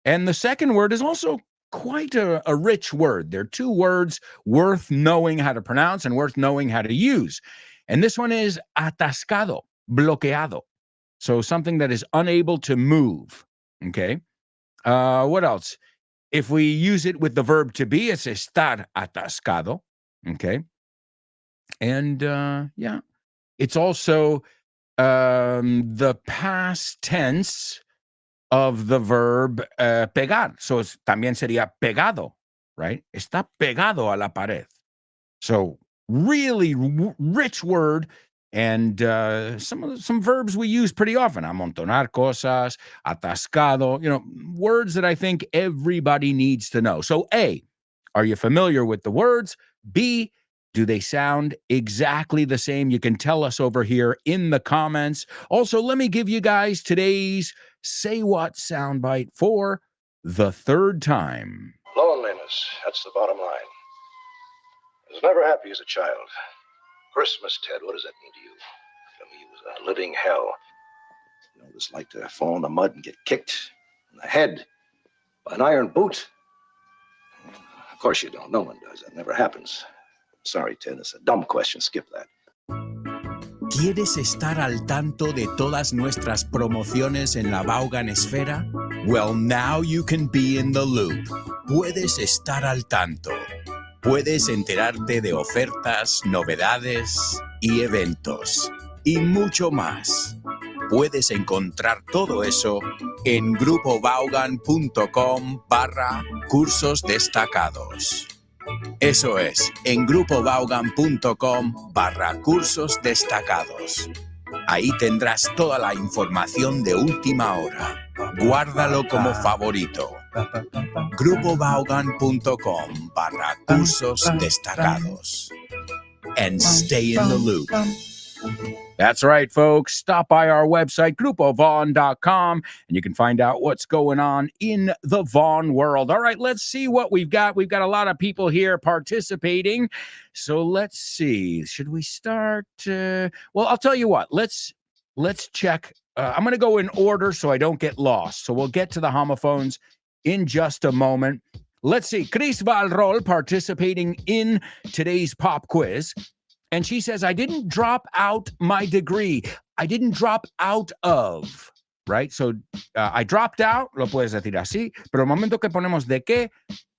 And the second word is also quite a rich word. They're 2 words worth knowing how to pronounce and worth knowing how to use. And this one is atascado, bloqueado. So something that is unable to move. Okay. What else? If we use it with the verb to be, it's estar atascado. Okay. And yeah. It's also the past tense of the verb pegar. So también sería pegado, right? Está pegado a la pared. So really rich word, and some verbs we use pretty often. Amontonar cosas, atascado, you know, words that I think everybody needs to know. So A, are you familiar with the words? B, do they sound exactly the same? You can tell us over here in the comments. Also, let me give you guys today's Say What soundbite for the 3rd time. Loneliness, that's the bottom line. I was never happy as a child. Christmas, Ted, what does that mean to you? To me, it was a living hell. You know what it's like to fall in the mud and get kicked in the head by an iron boot? Of course you don't. No one does. That never happens. Sorry, Ted, it's a dumb question. Skip that. ¿Quieres estar al tanto de todas nuestras promociones en la Vaughan Esfera? Well, now you can be in the loop. Puedes estar al tanto. Puedes enterarte de ofertas, novedades y eventos. Y mucho más. Puedes encontrar todo eso en grupovaughan.com/cursos destacados. Eso es, en grupovaughan.com/cursos destacados. Ahí tendrás toda la información de última hora. Guárdalo como favorito. grupovaughan.com/cursos destacados. And stay in the loop. That's right, folks. Stop by our website, grupovaughn.com, and you can find out what's going on in the Vaughn world. All right, let's see what we've got. We've got a lot of people here participating. So let's see. Should we start? Well, I'll tell you what. Let's check. I'm going to go in order so I don't get lost. So we'll get to the homophones in just a moment. Let's see. Chris Valrol participating in today's pop quiz. And she says, I didn't drop out my degree. I didn't drop out of, right? So I dropped out, lo puedes decir así, pero el momento que ponemos de qué,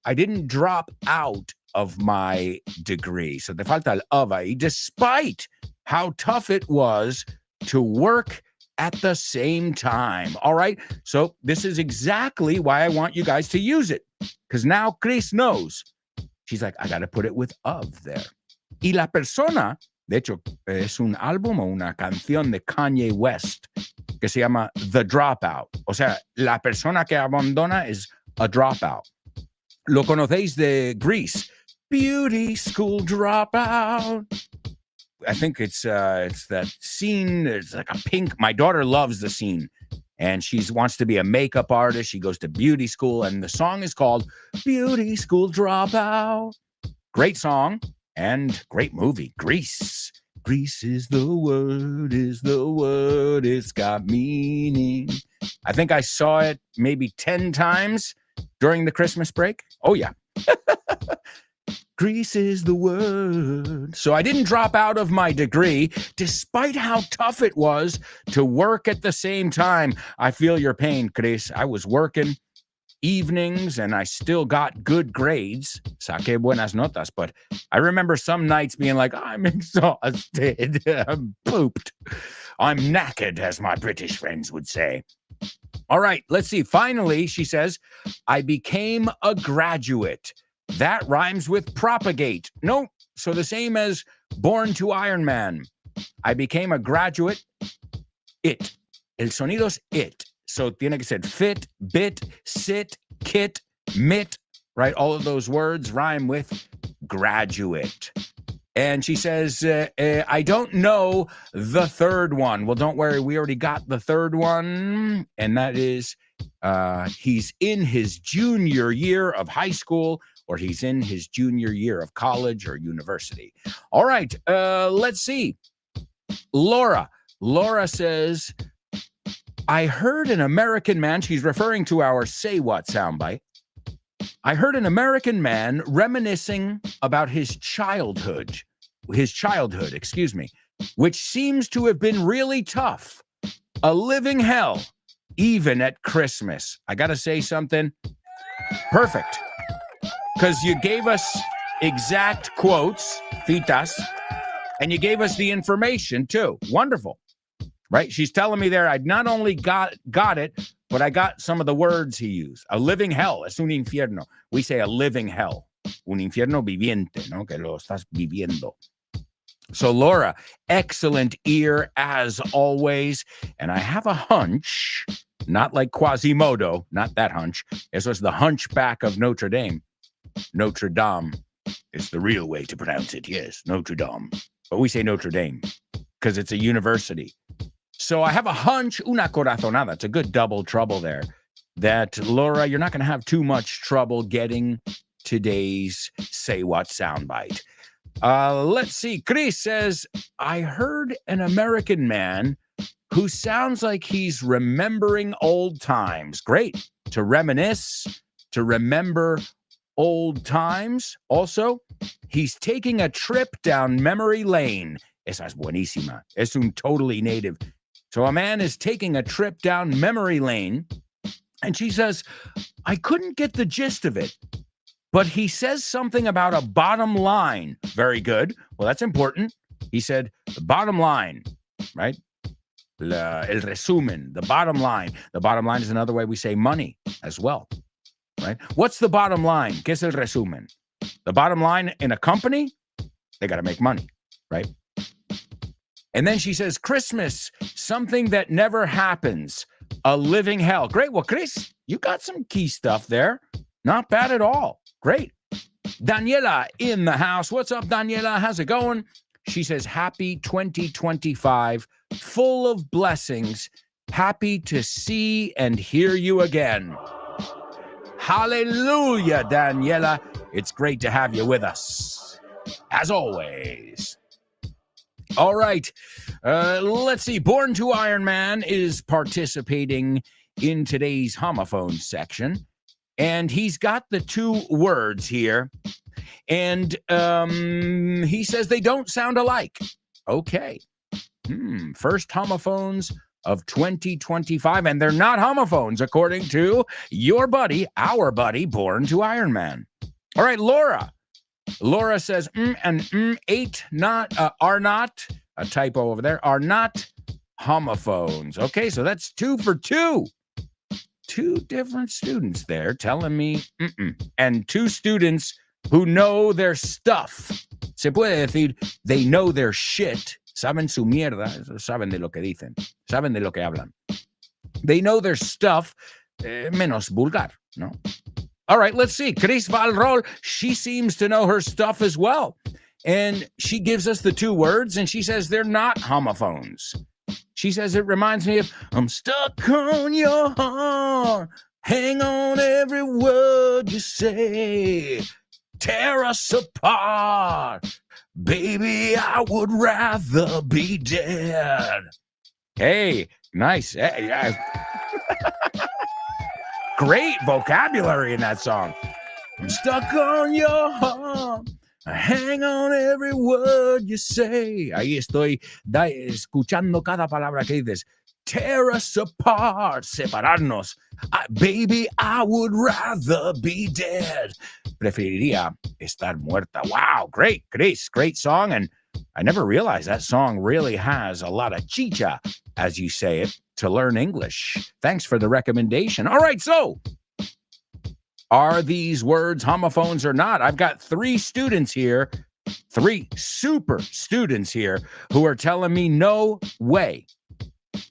I didn't drop out of my degree. So te falta el of ahí, despite how tough it was to work at the same time. All right? So this is exactly why I want you guys to use it. Because now Chris knows. She's like, I got to put it with of there. Y la persona, de hecho, es un álbum o una canción de Kanye West que se llama The Dropout. O sea, la persona que abandona es a dropout. Lo conocéis de Grease. Beauty School Dropout. I think it's that scene. It's like a pink. My daughter loves the scene. And she wants to be a makeup artist. She goes to beauty school. And the song is called Beauty School Dropout. Great song. And great movie, Grease. Grease is the word, it's got meaning. I think I saw it maybe 10 times during the Christmas break. Oh, yeah. Grease is the word. So I didn't drop out of my degree, despite how tough it was to work at the same time. I feel your pain, Chris. I was working evenings and I still got good grades. Saqué buenas notas, but I remember some nights being like, I'm exhausted. I'm pooped. I'm knackered, as my British friends would say. All right, let's see. Finally, she says, I became a graduate. That rhymes with propagate. No, so the same as born to Iron Man. I became a graduate. It. El sonido's it. So tiene que ser fit, bit, sit, kit, mit, right? All of those words rhyme with graduate. And she says, I don't know the third one. Well, don't worry. We already got the third one. And that is, he's in his junior year of high school, or he's in his junior year of college or university. All right. Let's see. Laura says, I heard an American man, she's referring to our Say What soundbite. I heard an American man reminiscing about his childhood, which seems to have been really tough. A living hell, even at Christmas. I got to say something. Perfect. Because you gave us exact quotes, citas, and you gave us the information too. Wonderful. Right? She's telling me there, I not only got it, but I got some of the words he used. A living hell, es un infierno. We say a living hell. Un infierno viviente, ¿no? Que lo estás viviendo. So Laura, excellent ear as always. And I have a hunch, not like Quasimodo, not that hunch. Eso es the hunchback of Notre Dame. Notre Dame is the real way to pronounce it. Yes, Notre Dame. But we say Notre Dame because it's a university. So I have a hunch, una corazonada, it's a good double trouble there, that Laura, you're not going to have too much trouble getting today's Say What soundbite. Let's see. Chris says, I heard an American man who sounds like he's remembering old times. Great. To reminisce, to remember old times. Also, he's taking a trip down memory lane. Esa es buenísima. Es un totally native. So a man is taking a trip down memory lane, and she says, I couldn't get the gist of it, but he says something about a bottom line. Very good. Well, that's important. He said the bottom line, right? El resumen, the bottom line. The bottom line is another way we say money as well, right? What's the bottom line? ¿Qué es el resumen? The bottom line in a company, they got to make money, right? And then she says, Christmas, something that never happens, a living hell. Great. Well, Chris, you got some key stuff there. Not bad at all. Great. Daniela in the house. What's up, Daniela? How's it going? She says, happy 2025, full of blessings. Happy to see and hear you again. Hallelujah, Daniela. It's great to have you with us, as always. All right. Let's see. Born to Iron Man is participating in today's homophone section. And he's got the two words here. And he says they don't sound alike. Okay. First homophones of 2025. And they're not homophones, according to your buddy, our buddy, Born to Iron Man. All right, Laura. Laura says, are not, a typo over there, are not homophones. Okay, so that's 2 for 2. 2 different students there telling me, and 2 students who know their stuff. Se puede decir, they know their shit. Saben su mierda, saben de lo que dicen, saben de lo que hablan. They know their stuff, menos vulgar, no? All right, let's see. Chris Valrol, she seems to know her stuff as well. And she gives us the 2 words, and she says they're not homophones. She says it reminds me of, I'm stuck on your heart, hang on every word you say, tear us apart, baby, I would rather be dead. Hey, nice. Hey, great vocabulary in that song. I'm stuck on your heart. Hang on every word you say. Ahí estoy escuchando cada palabra que dices. Tear us apart, separarnos. Baby, I would rather be dead. Preferiría estar muerta. Wow, great, Chris, great song. And I never realized that song really has a lot of chicha, as you say it, to learn English. Thanks for the recommendation. All right, so are these words homophones or not? I've got 3 students here, 3 super students here who are telling me no way.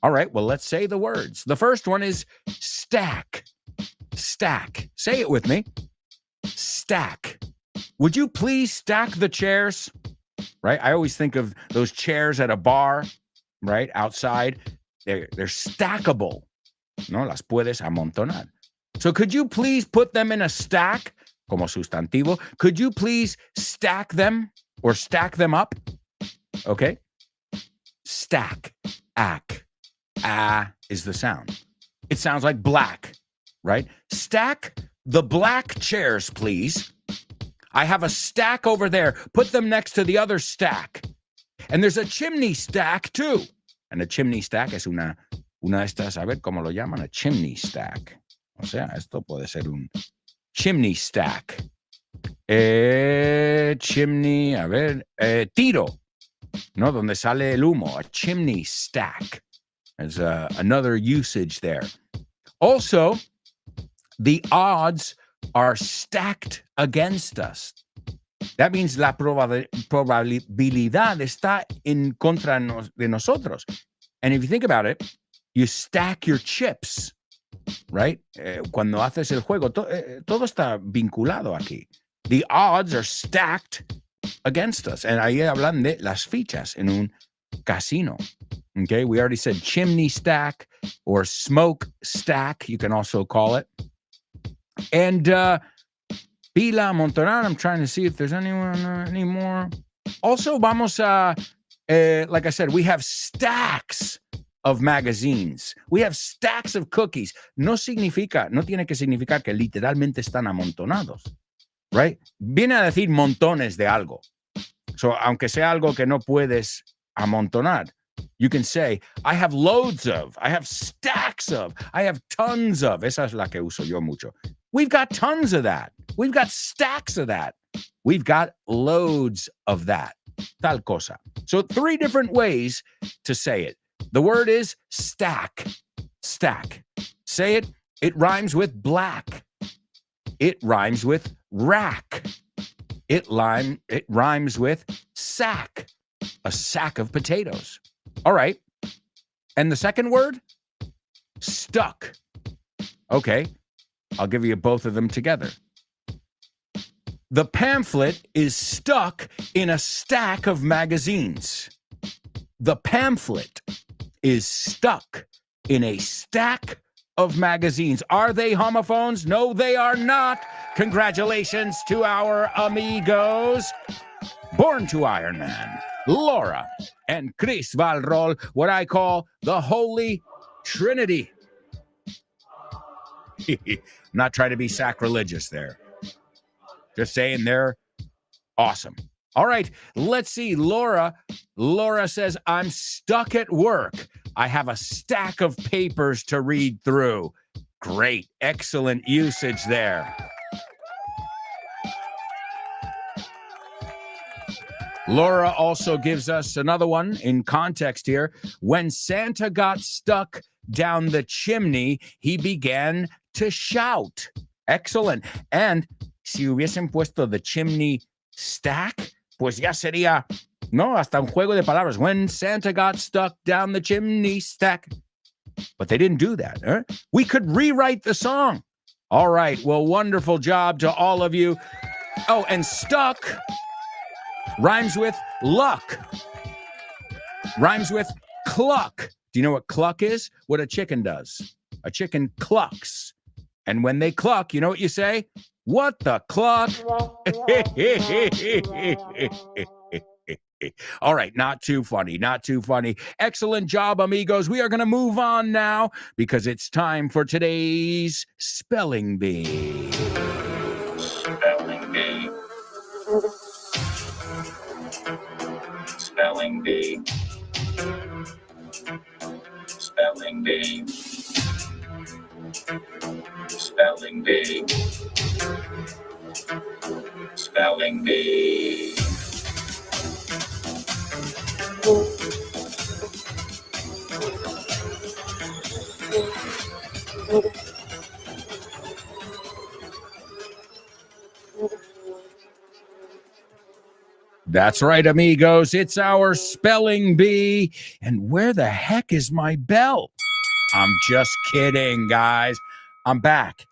All right, well, let's say the words. The first one is stack. Stack. Say it with me. Stack. Would you please stack the chairs? Right? I always think of those chairs at a bar, right? Outside. They're stackable. No las puedes amontonar. So could you please put them in a stack, como sustantivo? Could you please stack them or stack them up? Okay. Stack. Ack. Ah is the sound. It sounds like black, right? Stack the black chairs, please. I have a stack over there. Put them next to the other stack. And there's a chimney stack too. And a chimney stack es una de estas, a ver cómo lo llaman, a chimney stack. O sea, esto puede ser un chimney stack. Chimney, a ver, tiro, ¿no? Donde sale el humo, a chimney stack. There's another usage there. Also, the odds are stacked against us. That means la probabilidad está en contra de nosotros. And if you think about it, you stack your chips, right? Cuando haces el juego, todo está vinculado aquí. The odds are stacked against us. And ahí hablan de las fichas en un casino. Okay, we already said chimney stack or smoke stack, you can also call it. And pila amontonar, I'm trying to see if there's any more. Also, vamos a, like I said, we have stacks of magazines. We have stacks of cookies. No tiene que significar que literalmente están amontonados, right? Viene a decir montones de algo. So, aunque sea algo que no puedes amontonar, you can say, I have loads of, I have stacks of, I have tons of. Esa es la que uso yo mucho. We've got tons of that. We've got stacks of that. We've got loads of that. Tal cosa. So 3 different ways to say it. The word is stack. Stack. Say it. It rhymes with black. It rhymes with rack. It rhymes with sack. A sack of potatoes. All right. And the second word? Stuck. Okay. I'll give you both of them together. The pamphlet is stuck in a stack of magazines. The pamphlet is stuck in a stack of magazines. Are they homophones? No, they are not. Congratulations to our amigos. Born to Iron Man, Laura and Chris Valrol, what I call the Holy Trinity. Not trying to be sacrilegious there. Just saying they're awesome. All right, let's see. Laura says, I'm stuck at work. I have a stack of papers to read through. Great, excellent usage there. Laura also gives us another one in context here. When Santa got stuck down the chimney, he began to shout. Excellent. And si hubiesen puesto the chimney stack, pues ya sería, no, hasta un juego de palabras. When Santa got stuck down the chimney stack. But they didn't do that. Huh? We could rewrite the song. All right. Well, wonderful job to all of you. Oh, and stuck rhymes with luck. Rhymes with cluck. Do you know what cluck is? What a chicken does. A chicken clucks. And when they cluck, you know what you say? What the cluck? All right, not too funny, not too funny. Excellent job, amigos. We are going to move on now because it's time for today's Spelling Bee. Spelling Bee. Spelling Bee. Spelling Bee. Spelling Bee. Spelling Bee. That's right, amigos. It's our Spelling Bee. And where the heck is my bell? I'm just kidding, guys. I'm back.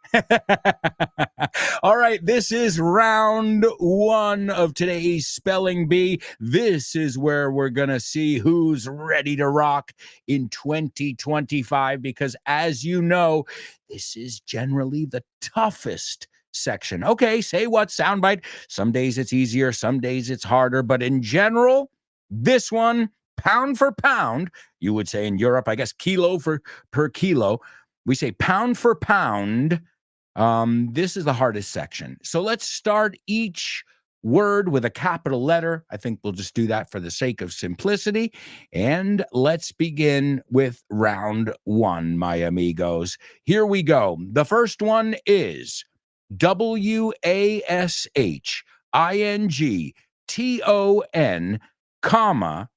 All right, this is round 1 of today's Spelling Bee. This is where we're going to see who's ready to rock in 2025 because, as you know, this is generally the toughest section. Okay, say what, soundbite. Some days it's easier, some days it's harder, but in general, this one, pound for pound, you would say in Europe, I guess kilo per kilo. We say pound for pound. This is the hardest section. So let's start each word with a capital letter. I think we'll just do that for the sake of simplicity. And let's begin with round 1, my amigos. Here we go. The first one is WASHINGTON, comma,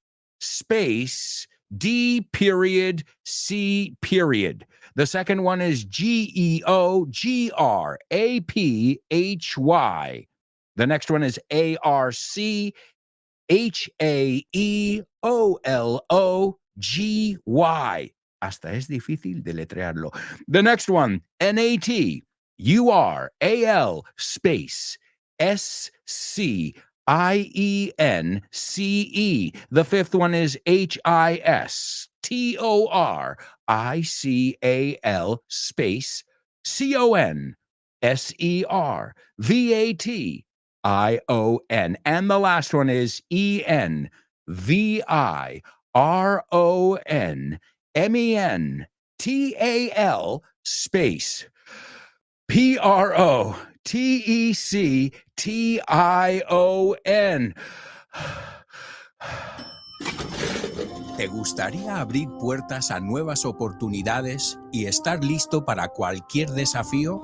space, D period, C period. The second one is GEOGRAPHY. The next one is ARCHAEOLOGY. Hasta es difícil deletrearlo. The next one, NATURAL space SCIENCE. The fifth one is HISTORICAL space CONSERVAT. And the last one is ENVIRONMENTAL space PROTECTION. ¿Te gustaría abrir puertas a nuevas oportunidades y estar listo para cualquier desafío?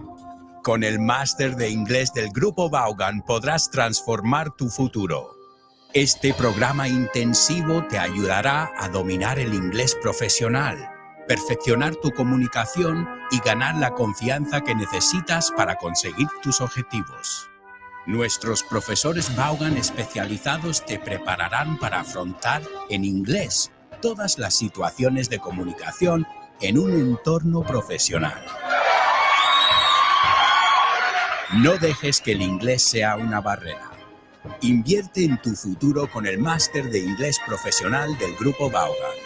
Con el máster de inglés del Grupo Vaughan podrás transformar tu futuro. Este programa intensivo te ayudará a dominar el inglés profesional, perfeccionar tu comunicación y ganar la confianza que necesitas para conseguir tus objetivos. Nuestros profesores Vaughan especializados te prepararán para afrontar en inglés todas las situaciones de comunicación en un entorno profesional. No dejes que el inglés sea una barrera. Invierte en tu futuro con el máster de inglés profesional del Grupo Vaughan.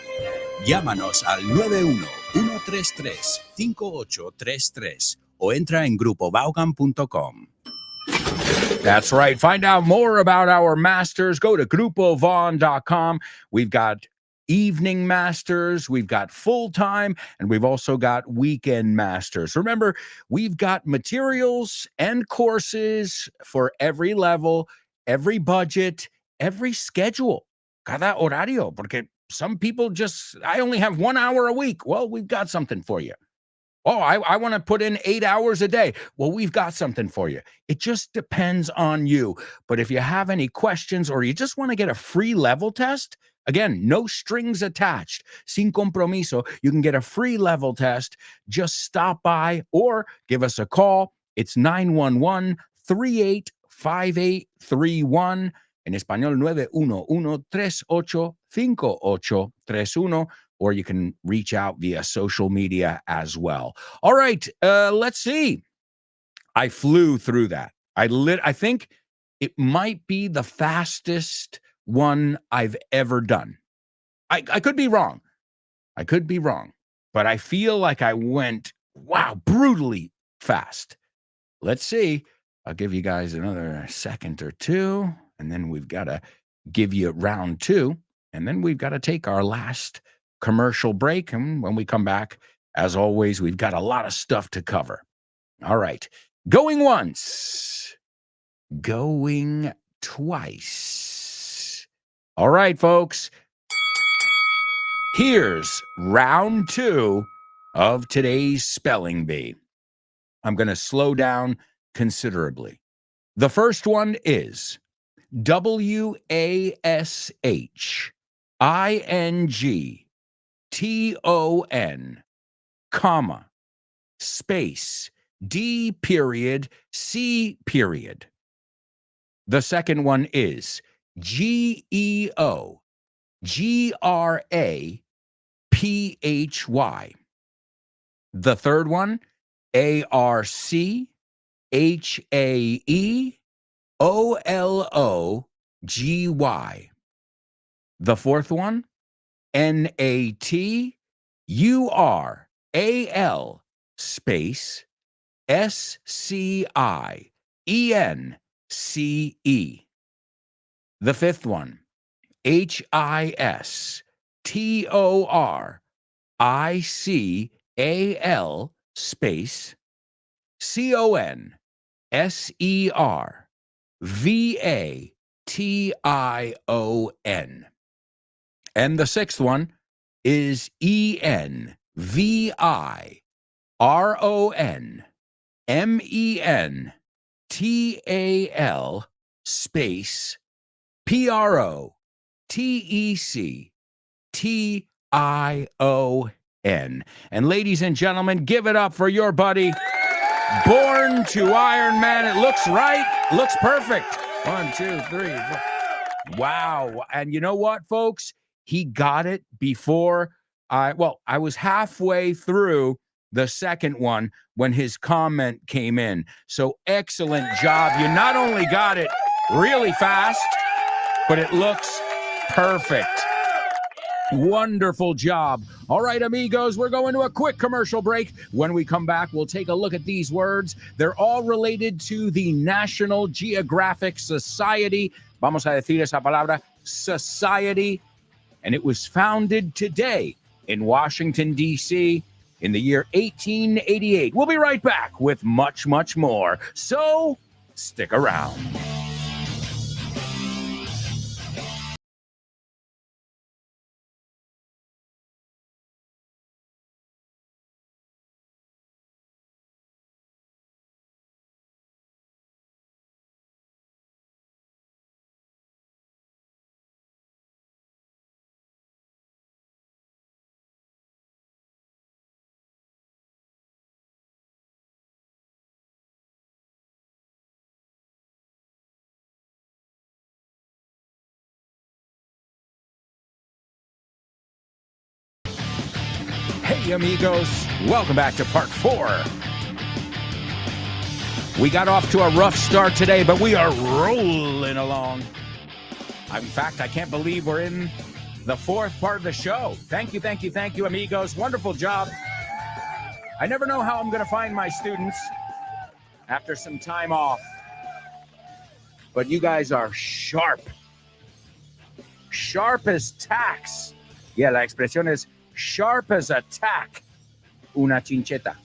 Llámanos al 91-133-5833 o entra en grupovaughan.com. That's right. Find out more about our masters. Go to grupovon.com. We've got evening masters, we've got full-time, and we've also got weekend masters. Remember, we've got materials and courses for every level, every budget, every schedule. Cada horario, porque some people I only have 1 hour a week. Well, we've got something for you. Oh, I want to put in 8 hours a day. Well, we've got something for you. It just depends on you. But if you have any questions or you just want to get a free level test, again, no strings attached, sin compromiso, you can get a free level test. Just stop by or give us a call. It's 911-385831. En español, 911-385831. Or you can reach out via social media as well. All right, let's see. I flew through that. I think it might be the fastest one I've ever done. I could be wrong. But I feel like I went, wow, brutally fast. Let's see. I'll give you guys another second or two, and then we've got to give you round two, and then we've got to take our last commercial break. And when we come back, as always, we've got a lot of stuff to cover. All right. Going once. Going twice. All right, folks. Here's round two of today's spelling bee. I'm going to slow down considerably. The first one is WASHINGTON, comma, space, D period, C period. The second one is GEOGRAPHY. The third one, ARCHAEOLOGY. The fourth one, NATURAL space SCIENCE. The fifth one, HISTORICAL space CONSERVATION. And the sixth one is ENVIRONMENTAL space PROTECTION. And ladies and gentlemen, give it up for your buddy, Born to Iron Man. It looks right. Looks perfect. 1, 2, 3, 4. Wow. And you know what, folks? He got it before I was halfway through the second one when his comment came in. So excellent job. You not only got it really fast, but it looks perfect. Wonderful job. All right, amigos, we're going to a quick commercial break. When we come back, we'll take a look at these words. They're all related to the National Geographic Society. Vamos a decir esa palabra, society. And it was founded today in Washington, D.C. in the year 1888. We'll be right back with much, much more. So stick around. Hey, amigos. Welcome back to part 4. We got off to a rough start today, but we are rolling along. In fact, I can't believe we're in the 4th part of the show. Thank you, amigos. Wonderful job. I never know how I'm going to find my students after some time off. But you guys are sharp. Sharp as tacks. Yeah, la expresión es sharp as a tack. Una chincheta.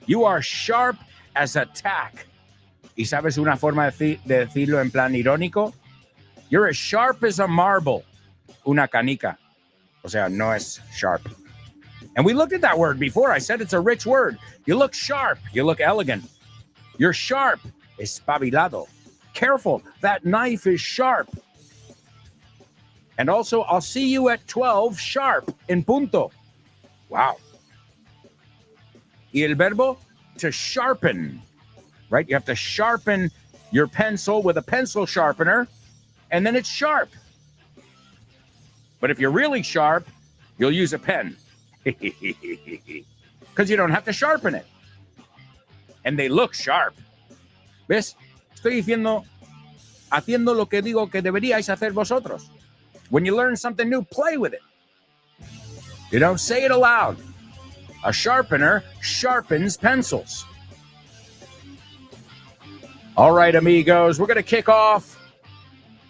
You are sharp as a tack. ¿Y sabes una forma de decirlo en plan irónico? You're as sharp as a marble. Una canica. O sea, no es sharp. And we looked at that word before. I said it's a rich word. You look sharp. You look elegant. You're sharp. Espabilado. Careful. That knife is sharp. And also, I'll see you at 12 sharp, en punto. Wow. Y el verbo, to sharpen, right? You have to sharpen your pencil with a pencil sharpener, and then it's sharp. But if you're really sharp, you'll use a pen. Because you don't have to sharpen it. And they look sharp. ¿Ves? Estoy haciendo lo que digo que deberíais hacer vosotros. When you learn something new, play with it. You don't say it aloud. A sharpener sharpens pencils. All right, amigos, we're going to kick off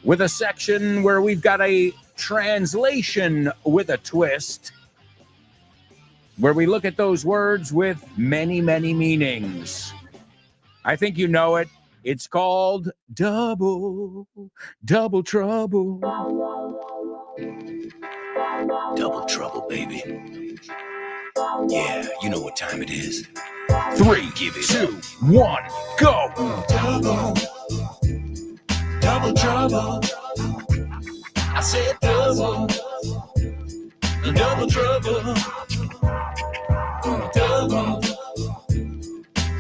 with a section where we've got a translation with a twist, where we look at those words with many, many meanings. I think you know it. It's called double trouble. Double trouble, baby. Yeah, you know what time it is. 3, Give it 2, 1, go. Double trouble. I said double trouble.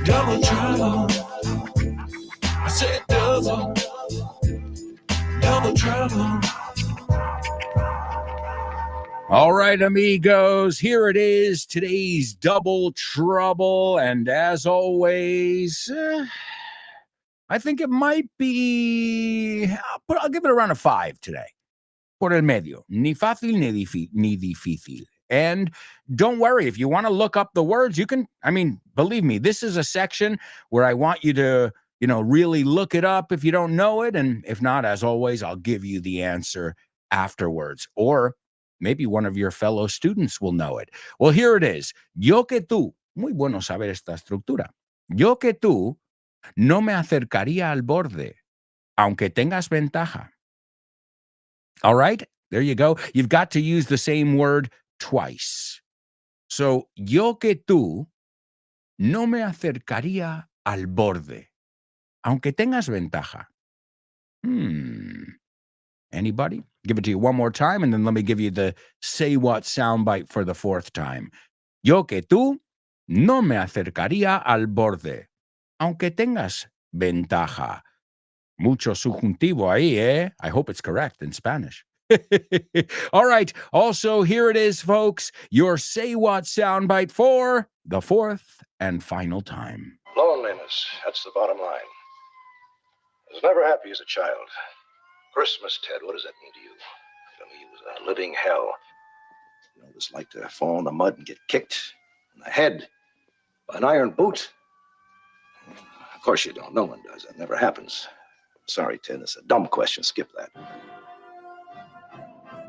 Double trouble. I said double trouble. All right, amigos, here it is, today's double trouble. And as always, I think it might be, I'll give it around a 5 today. Por el medio. Ni fácil ni difícil. And don't worry, if you want to look up the words, you can. I mean, believe me, this is a section where I want you to, really look it up if you don't know it. And if not, as always, I'll give you the answer afterwards. Or maybe one of your fellow students will know it. Well, here it is. Yo que tú, muy bueno saber esta estructura. Yo que tú no me acercaría al borde, aunque tengas ventaja. All right, there you go. You've got to use the same word twice. So, yo que tú no me acercaría al borde, aunque tengas ventaja. Anybody? Give it to you one more time, and then let me give you the say what soundbite for the 4th time. Yo que tú no me acercaría al borde, aunque tengas ventaja. Mucho subjuntivo ahí, eh? I hope it's correct in Spanish. All right. Also, here it is, folks. Your say what soundbite for the 4th and final time. Loneliness, that's the bottom line. I was never happy as a child. Christmas, Ted, what does that mean to you? To me, it was a living hell. You know what it's like to fall in the mud and get kicked in the head by an iron boot? Of course you don't. No one does. That never happens. Sorry, Ted, it's a dumb question. Skip that.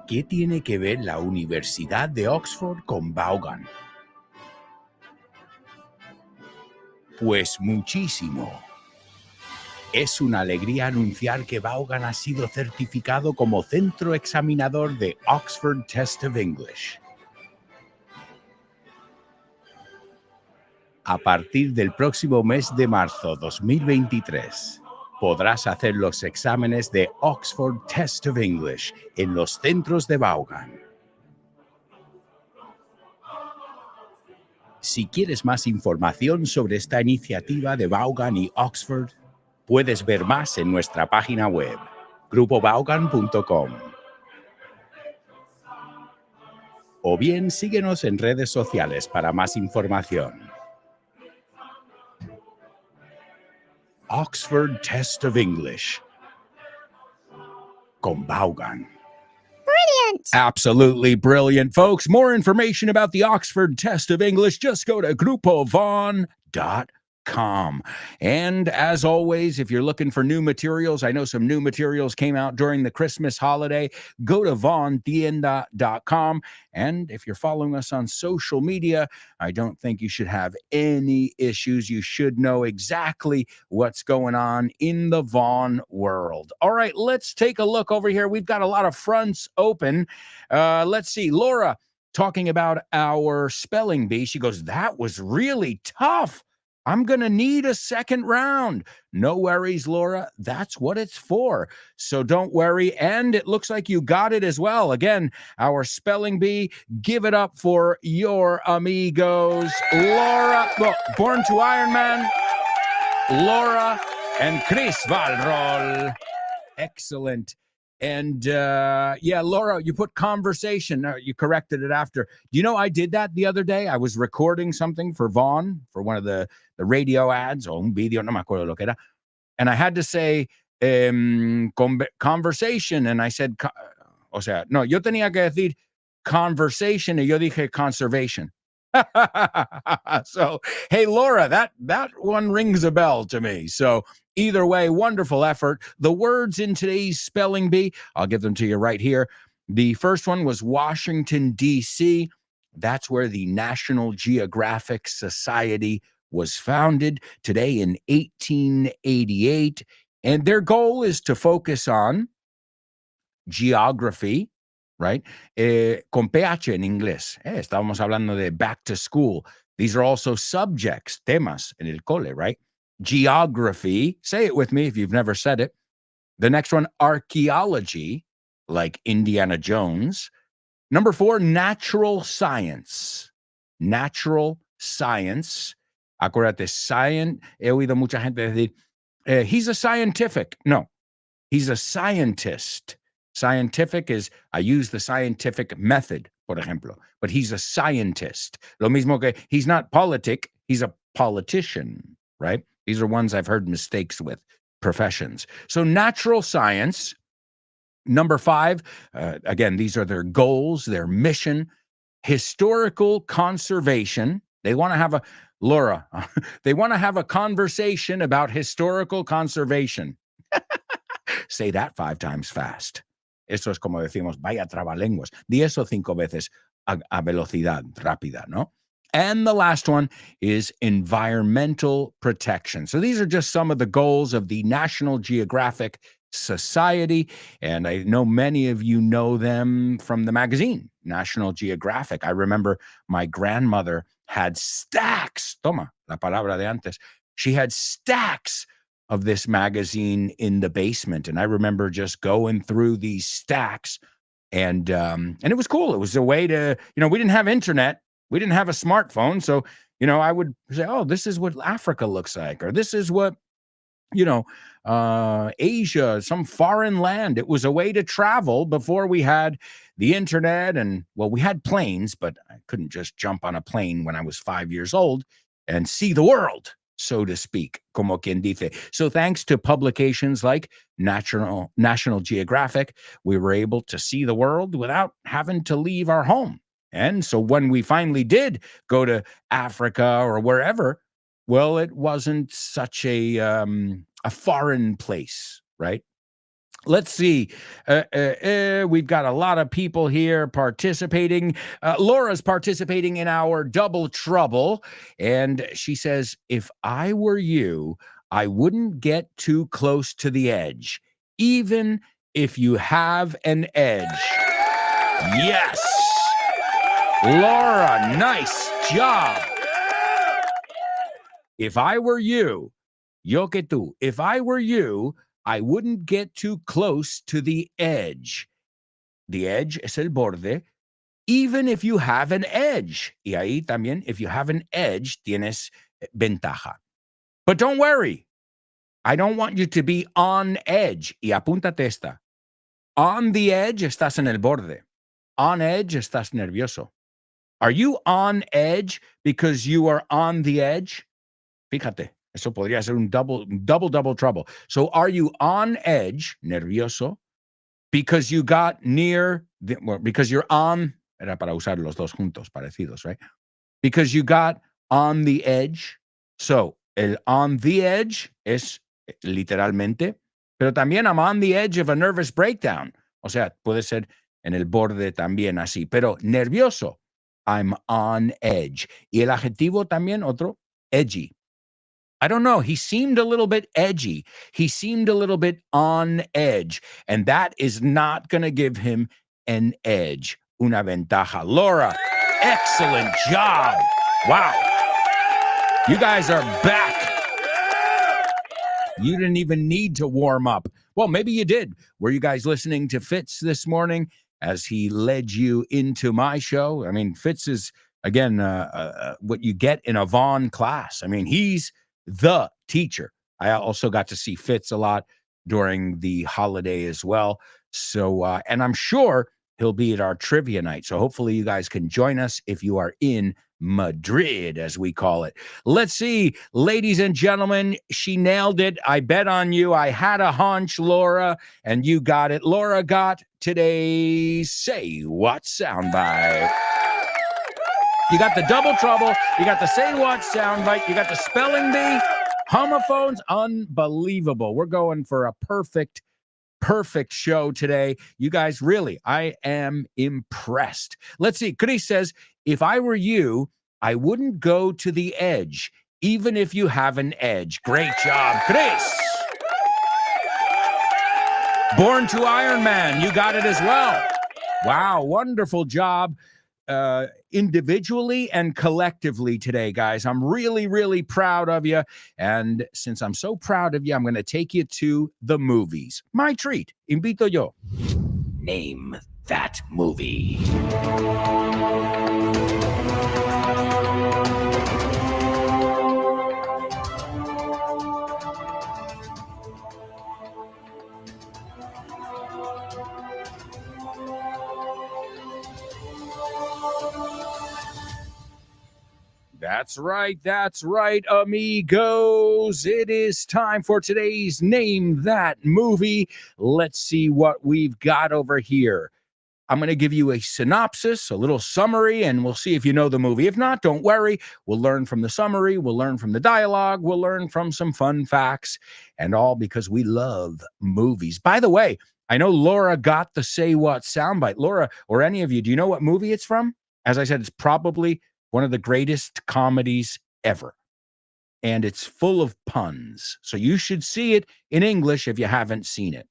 ¿Qué tiene que ver la Universidad de Oxford con Vaughan? Pues muchísimo. Es una alegría anunciar que Vaughan ha sido certificado como centro examinador de Oxford Test of English. A partir del próximo mes de marzo 2023, podrás hacer los exámenes de Oxford Test of English en los centros de Vaughan. Si quieres más información sobre esta iniciativa de Vaughan y Oxford, puedes ver más en nuestra página web, grupovaughan.com. O bien síguenos en redes sociales para más información. Oxford Test of English con Vaughan. Brilliant! Absolutely brilliant, folks. More information about the Oxford Test of English, just go to grupovon.com. And as always, if you're looking for new materials, I know some new materials came out during the Christmas holiday, go to vontienda.com. And if you're following us on social media, I don't think you should have any issues. You should know exactly what's going on in the Vaughn world. All right, let's take a look over here. We've got a lot of fronts open. Let's see, Laura talking about our spelling bee. She goes, that was really tough. I'm going to need a second round. No worries, Laura. That's what it's for. So don't worry. And it looks like you got it as well. Again, our spelling bee. Give it up for your amigos. Laura, well, Born to Iron Man, Laura, and Chris Valrol. Excellent. And yeah, Laura, you put conversation. You corrected it after. Do you know I did that the other day? I was recording something for Vaughn for one of the radio ads, o un video, no me acuerdo lo que era. And I had to say conversation. And I said, o sea, no, yo tenía que decir conversation y yo dije conservation. So, hey, Laura, that one rings a bell to me. So either way, wonderful effort. The words in today's spelling bee, I'll give them to you right here. The first one was Washington, D.C. That's where the National Geographic Society was founded today in 1888. And their goal is to focus on geography, right? Con PH en inglés. Estábamos hablando de back to school. These are also subjects, temas en el cole, right? Geography. Say it with me if you've never said it. The next one, archaeology, like Indiana Jones. Number 4, natural science. Natural science. Acuérdate, science. He oído mucha gente decir, he's a scientific. No, he's a scientist. Scientific is, I use the scientific method, por ejemplo, but he's a scientist. Lo mismo que, he's not politic, he's a politician, right? These are ones I've heard mistakes with, professions. So natural science. Number 5, again, these are their goals, their mission. Historical conservation. They want to have a, Laura, they want to have a conversation about historical conservation. Say that 5 times fast. Eso es como decimos, vaya trabalenguas. Di eso 5 veces a velocidad rápida, ¿no? And the last one is environmental protection. So these are just some of the goals of the National Geographic Society. And I know many of you know them from the magazine, National Geographic. I remember my grandmother had stacks, toma, la palabra de antes. She had stacks of this magazine in the basement. And I remember just going through these stacks and it was cool. It was a way to, we didn't have internet. We didn't have a smartphone. So, I would say, oh, this is what Africa looks like, or this is what, Asia, some foreign land. It was a way to travel before we had the internet. And well, we had planes, but I couldn't just jump on a plane when I was 5 years old and see the world, so to speak, como quien dice. So thanks to publications like National Geographic, we were able to see the world without having to leave our home. And so when we finally did go to Africa or wherever, well, it wasn't such a foreign place, right? Let's see. We've got a lot of people here participating. Laura's participating in our Double Trouble. And she says, if I were you, I wouldn't get too close to the edge, even if you have an edge. Yes. Laura, nice job. If I were you, yo que tú, if I were you, I wouldn't get too close to the edge. The edge es el borde, even if you have an edge. Y ahí también, if you have an edge, tienes ventaja. But don't worry. I don't want you to be on edge. Y apúntate esta. On the edge, estás en el borde. On edge, estás nervioso. Are you on edge because you are on the edge? Fíjate. Eso podría ser un double trouble. So are you on edge, nervioso, because you got because you're on, era para usar los dos juntos, parecidos, right? Because you got on the edge. So el on the edge es literalmente, pero también I'm on the edge of a nervous breakdown. O sea, puede ser en el borde también así, pero nervioso, I'm on edge. Y el adjetivo también, otro, edgy. I don't know. He seemed a little bit edgy. He seemed a little bit on edge. And that is not going to give him an edge. Una ventaja. Laura, excellent job. Wow. You guys are back. You didn't even need to warm up. Well, maybe you did. Were you guys listening to Fitz this morning as he led you into my show? I mean, Fitz is, again, what you get in a Vaughn class. I mean, he's the teacher. I also got to see Fitz a lot during the holiday as well. So, and I'm sure he'll be at our trivia night. So hopefully you guys can join us if you are in Madrid, as we call it. Let's see, ladies and gentlemen, she nailed it. I bet on you. I had a hunch, Laura, and you got it. Laura got today's Say What soundbite. You got the double trouble. You got the say what soundbite. You got the spelling bee. Homophones. Unbelievable. We're going for a perfect show today. You guys, really, I am impressed. Let's see. Chris says, if I were you, I wouldn't go to the edge, even if you have an edge. Great job, Chris. Born to Iron Man. You got it as well. Wow. Wonderful job. Individually and collectively today, guys. I'm really, really proud of you. And since I'm so proud of you, I'm going to take you to the movies. My treat. Invito yo. Name that movie. That's right, amigos. It is time for today's Name That Movie. Let's see what we've got over here. I'm going to give you a synopsis, a little summary, and we'll see if you know the movie. If not, don't worry. We'll learn from the summary. We'll learn from the dialogue. We'll learn from some fun facts, and all because we love movies. By the way, I know Laura got the Say What soundbite. Laura, or any of you, do you know what movie it's from? As I said, it's probably one of the greatest comedies ever. And it's full of puns. So you should see it in English if you haven't seen it.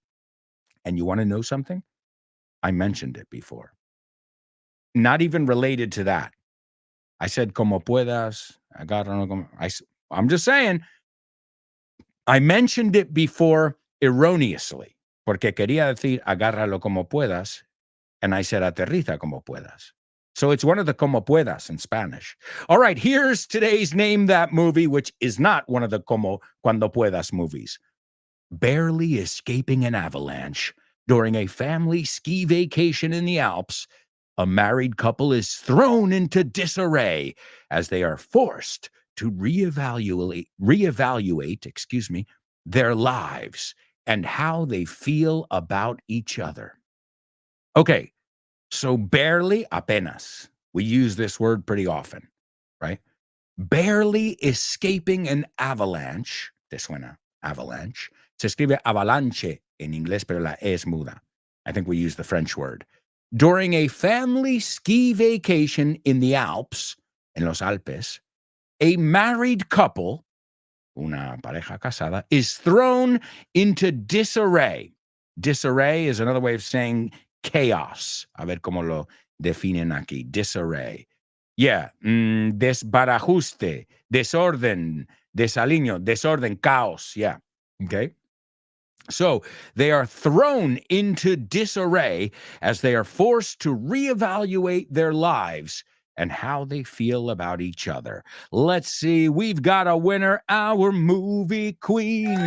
And you want to know something? I mentioned it before. Not even related to that. I said, como puedas. I'm just saying. I mentioned it before erroneously. Porque quería decir, agárralo como puedas. And I said, aterriza como puedas. So it's one of the como puedas in Spanish. All right, here's today's Name That Movie, which is not one of the como cuando puedas movies. Barely escaping an avalanche during a family ski vacation in the Alps, a married couple is thrown into disarray as they are forced to reevaluate, their lives and how they feel about each other. Okay. So barely, apenas. We use this word pretty often, right? Barely escaping an avalanche. ¿Te suena? Avalanche. Se escribe avalanche en inglés, pero la E es muda. I think we use the French word. During a family ski vacation in the Alps, en los Alpes, a married couple, una pareja casada, is thrown into disarray. Disarray is another way of saying chaos. A ver cómo lo definen aquí. Disarray. Yeah. Desbarajuste, desorden, desaliño, desorden, caos. Yeah. Okay. So they are thrown into disarray as they are forced to reevaluate their lives and how they feel about each other. Let's see. We've got a winner, our movie queen,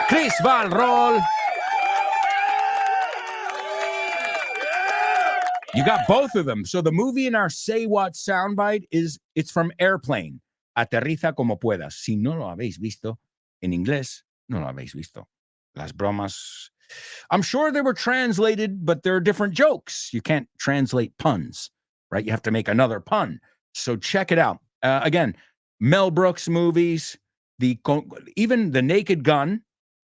Chris Valrol. You got both of them. So the movie in our Say What soundbite it's from Airplane. Aterriza como puedas. Si no lo habéis visto en inglés, no lo habéis visto. Las bromas. I'm sure they were translated, but they're different jokes. You can't translate puns, right? You have to make another pun. So check it out. Again, Mel Brooks movies, even The Naked Gun,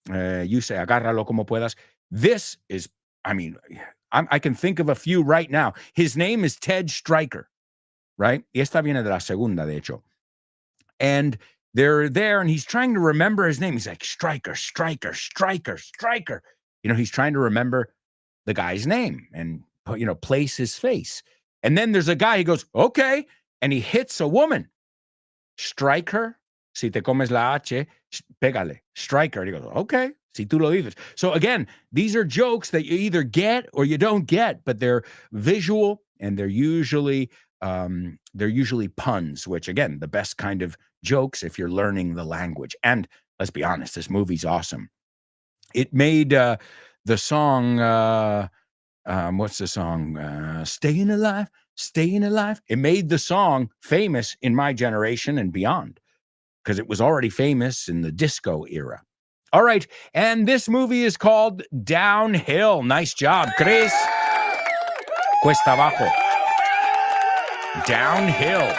you say, agárralo como puedas. This is, I can think of a few right now. His name is Ted Stryker, right? Y esta viene de la segunda, de hecho. And they're there, and he's trying to remember his name. He's like, Stryker, Stryker, Stryker, Stryker. He's trying to remember the guy's name and, place his face. And then there's a guy, he goes, okay, and he hits a woman. Strike her. Si te comes la H, pégale. Strike her. And he goes, okay, si tú lo dices. So again, these are jokes that you either get or you don't get, but they're visual and they're usually puns, which again, the best kind of jokes if you're learning the language. And let's be honest, this movie's awesome. It made the song, what's the song? Staying Alive, Staying Alive. It made the song famous in my generation and beyond because it was already famous in the disco era. All right, and this movie is called Downhill. Nice job, Chris. Cuesta abajo. Downhill.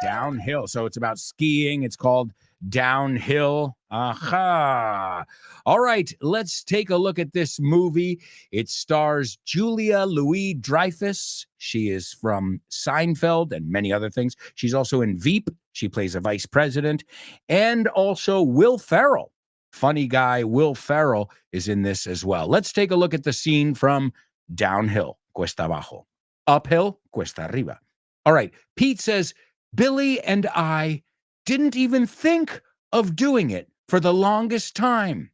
Downhill. So it's about skiing. It's called Downhill. Aha. All right, let's take a look at this movie. It stars Julia Louis-Dreyfus. She is from Seinfeld and many other things. She's also in Veep. She plays a vice president. And also Will Ferrell. Funny guy Will Ferrell is in this as well. Let's take a look at the scene from Downhill, cuesta abajo. Uphill, cuesta arriba. All right, Pete says, Billy and I didn't even think of doing it for the longest time.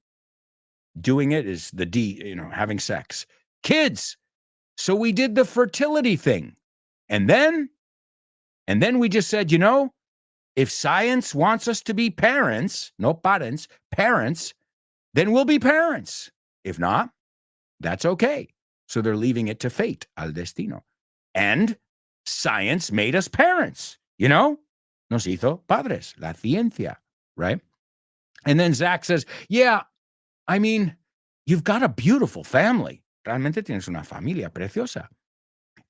Doing it is the D, having sex. Kids. So we did the fertility thing. And then we just said, if science wants us to be parents, no parents, parents, then we'll be parents. If not, that's okay. So they're leaving it to fate, al destino. And science made us parents, nos hizo padres, la ciencia, right? And then Zach says, yeah, you've got a beautiful family. Realmente tienes una familia preciosa.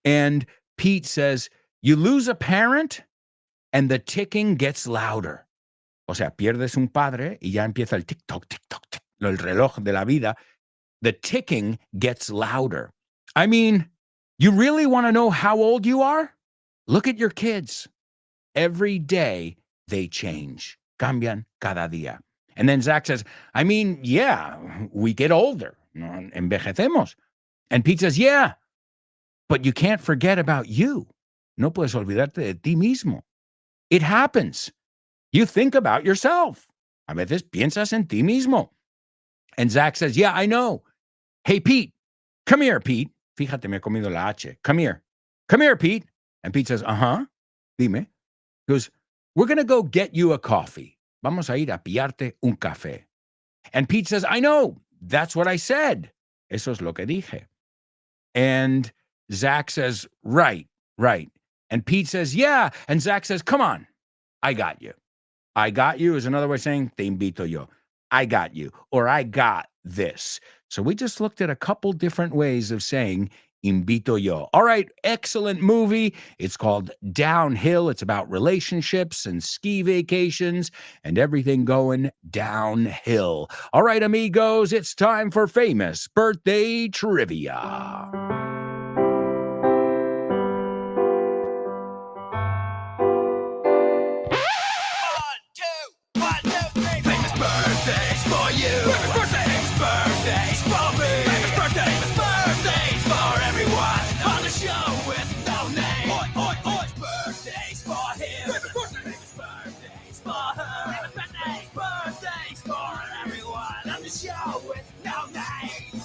And Pete says, you lose a parent and the ticking gets louder. O sea, pierdes un padre y ya empieza el tic-toc, tic-toc, tic, el reloj de la vida. The ticking gets louder. You really want to know how old you are? Look at your kids. Every day they change. Cambian cada día. And then Zach says, yeah, we get older. Envejecemos. And Pete says, yeah, but you can't forget about you. No puedes olvidarte de ti mismo. It happens. You think about yourself. A veces piensas en ti mismo. And Zach says, yeah, I know. Hey, Pete, come here, Pete. Fíjate, me he comido la H. Come here. Come here, Pete. And Pete says, dime. He goes, we're going to go get you a coffee. Vamos a ir a pillarte un café. And Pete says, I know. That's what I said. Eso es lo que dije. And Zach says, right. And Pete says, yeah. And Zach says, come on. I got you. I got you is another way of saying, te invito yo. I got you. Or I got this. So we just looked at a couple different ways of saying invito yo. All right, excellent movie. It's called Downhill. It's about relationships and ski vacations and everything going downhill. All right, amigos, it's time for famous birthday trivia. Famous birthdays for you. Famous birthdays for me. Famous birthdays for everyone on the show with no name. Famous birthdays for him. Famous birthdays for her. Famous birthdays for everyone on the show with no name.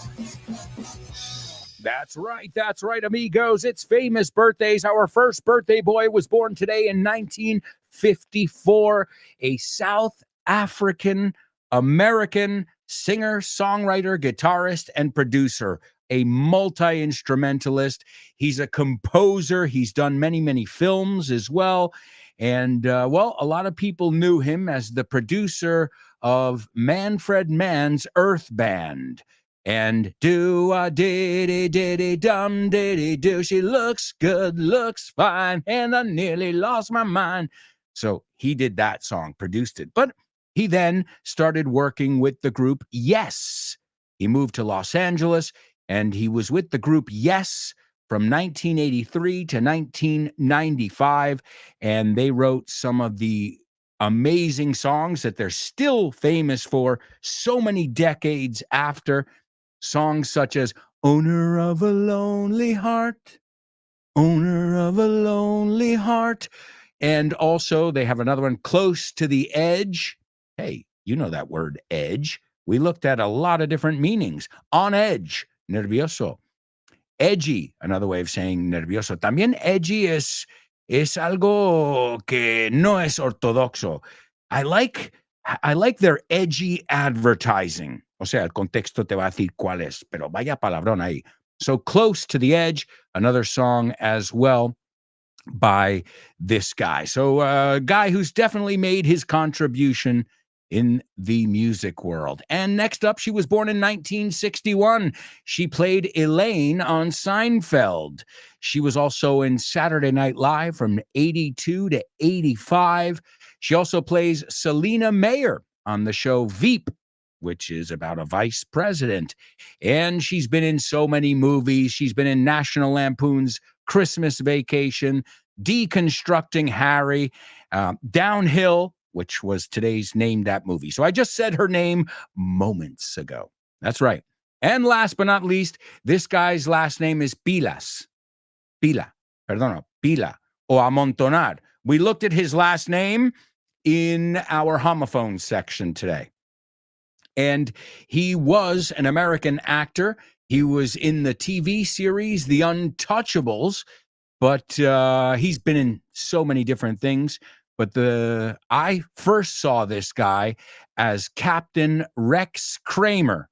That's right, amigos. It's famous birthdays. Our first birthday boy was born today in 1954, a South African American singer, songwriter, guitarist, and producer, a multi-instrumentalist. He's a composer. He's done many, many films as well. And, well, a lot of people knew him as the producer of Manfred Mann's Earth Band. And do-a-diddy-diddy-dum-diddy-do. She looks good, looks fine, and I nearly lost my mind. So he did that song, produced it. But he then started working with the group Yes. He moved to Los Angeles, and he was with the group Yes from 1983 to 1995. And they wrote some of the amazing songs that they're still famous for so many decades after. Songs such as Owner of a Lonely Heart, Owner of a Lonely Heart. And also they have another one, Close to the Edge. Hey, you know that word, edge. We looked at a lot of different meanings. On edge, nervioso. Edgy, another way of saying nervioso. También edgy es algo que no es ortodoxo. I like their edgy advertising. O sea, el contexto te va a decir cuál es, pero vaya palabrón ahí. So Close to the Edge, another song as well by this guy. So a guy who's definitely made his contribution in the music world. And next up, she was born in 1961. She played Elaine on Seinfeld. She was also in Saturday Night Live from 82 to 85. She also plays Selena Mayer on the show Veep, which is about a vice president. And she's been in so many movies. She's been in National Lampoon's Christmas Vacation, Deconstructing Harry, Downhill, which was today's Name That movie. So I just said her name moments ago. That's right. And last but not least, this guy's last name is Pilas. Pila, o amontonar. We looked at his last name in our homophones section today. And he was an American actor. He was in the TV series The Untouchables, but he's been in so many different things. But I first saw this guy as Captain Rex Kramer.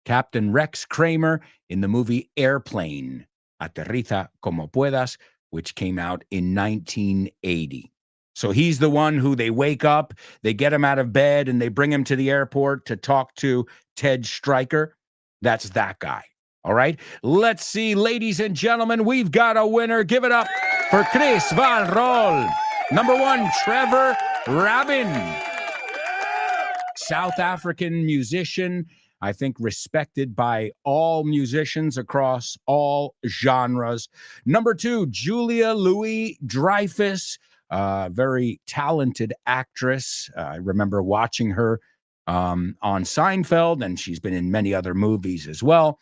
Captain Rex Kramer in the movie Airplane, Aterriza Como Puedas, which came out in 1980. So he's the one who they wake up, they get him out of bed, and they bring him to the airport to talk to Ted Stryker. That's that guy. All right. Let's see, ladies and gentlemen, we've got a winner. Give it up for Chris Van Rol. Number one, Trevor Rabin. South African musician, I think respected by all musicians across all genres. Number two, Julia Louis-Dreyfus. Very talented actress. I remember watching her on Seinfeld, and she's been in many other movies as well.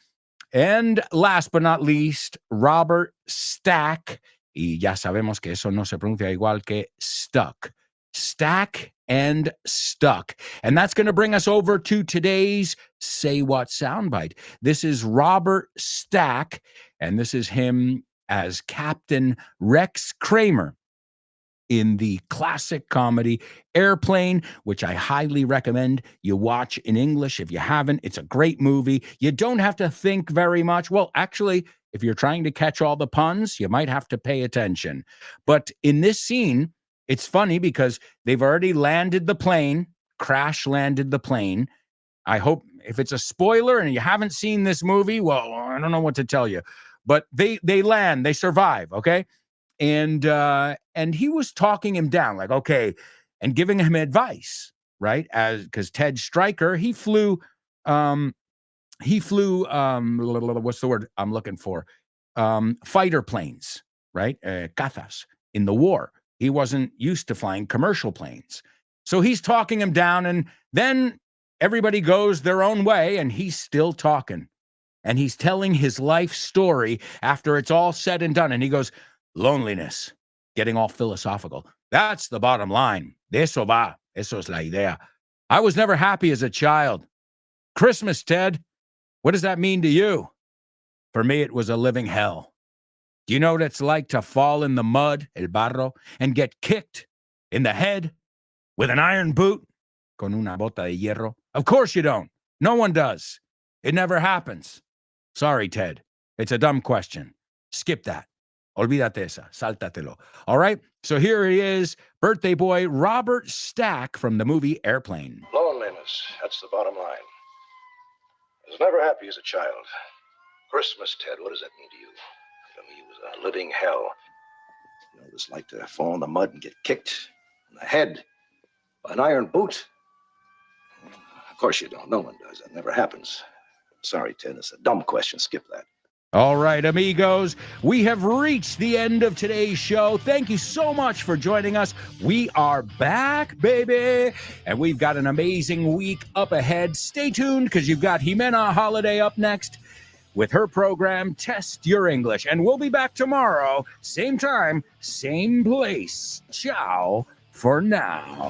And last but not least, Robert Stack. Y ya sabemos que eso no se pronuncia igual que Stuck. Stack and Stuck. And that's going to bring us over to today's Say What soundbite. This is Robert Stack, and this is him as Captain Rex Kramer in the classic comedy Airplane, which I highly recommend you watch in English. If you haven't, it's a great movie. You don't have to think very much. Well, actually, if you're trying to catch all the puns, you might have to pay attention. But in this scene, it's funny because they've already landed the plane, crash landed the plane. I hope if it's a spoiler and you haven't seen this movie, well, I don't know what to tell you. but they land, they survive, okay? And he was talking him down, like, okay, and giving him advice, right? Because Ted Stryker, he flew what's the word I'm looking for? Fighter planes, right? Cazas in the war. He wasn't used to flying commercial planes. So he's talking him down, and then everybody goes their own way, and he's still talking. And he's telling his life story after it's all said and done. And he goes, loneliness, getting all philosophical. That's the bottom line. De eso va. Eso es la idea. I was never happy as a child. Christmas, Ted. What does that mean to you? For me, it was a living hell. Do you know what it's like to fall in the mud, el barro, and get kicked in the head with an iron boot? Con una bota de hierro? Of course you don't. No one does. It never happens. Sorry, Ted. It's a dumb question. Skip that. Olvídate esa. Sáltatelo. All right? So here he is, birthday boy Robert Stack from the movie Airplane. Loneliness, that's the bottom line. I was never happy as a child. Christmas, Ted, what does that mean to you? For me, it was a living hell. You know what it's like to fall in the mud and get kicked in the head by an iron boot? Of course you don't. No one does. That never happens. Sorry, Ted, it's a dumb question. Skip that. All right, amigos, we have reached the end of today's show. Thank you so much for joining us. We are back, baby, and we've got an amazing week up ahead. Stay tuned, because you've got Jimena Holiday up next with her program, Test Your English. And we'll be back tomorrow, same time, same place. Ciao for now.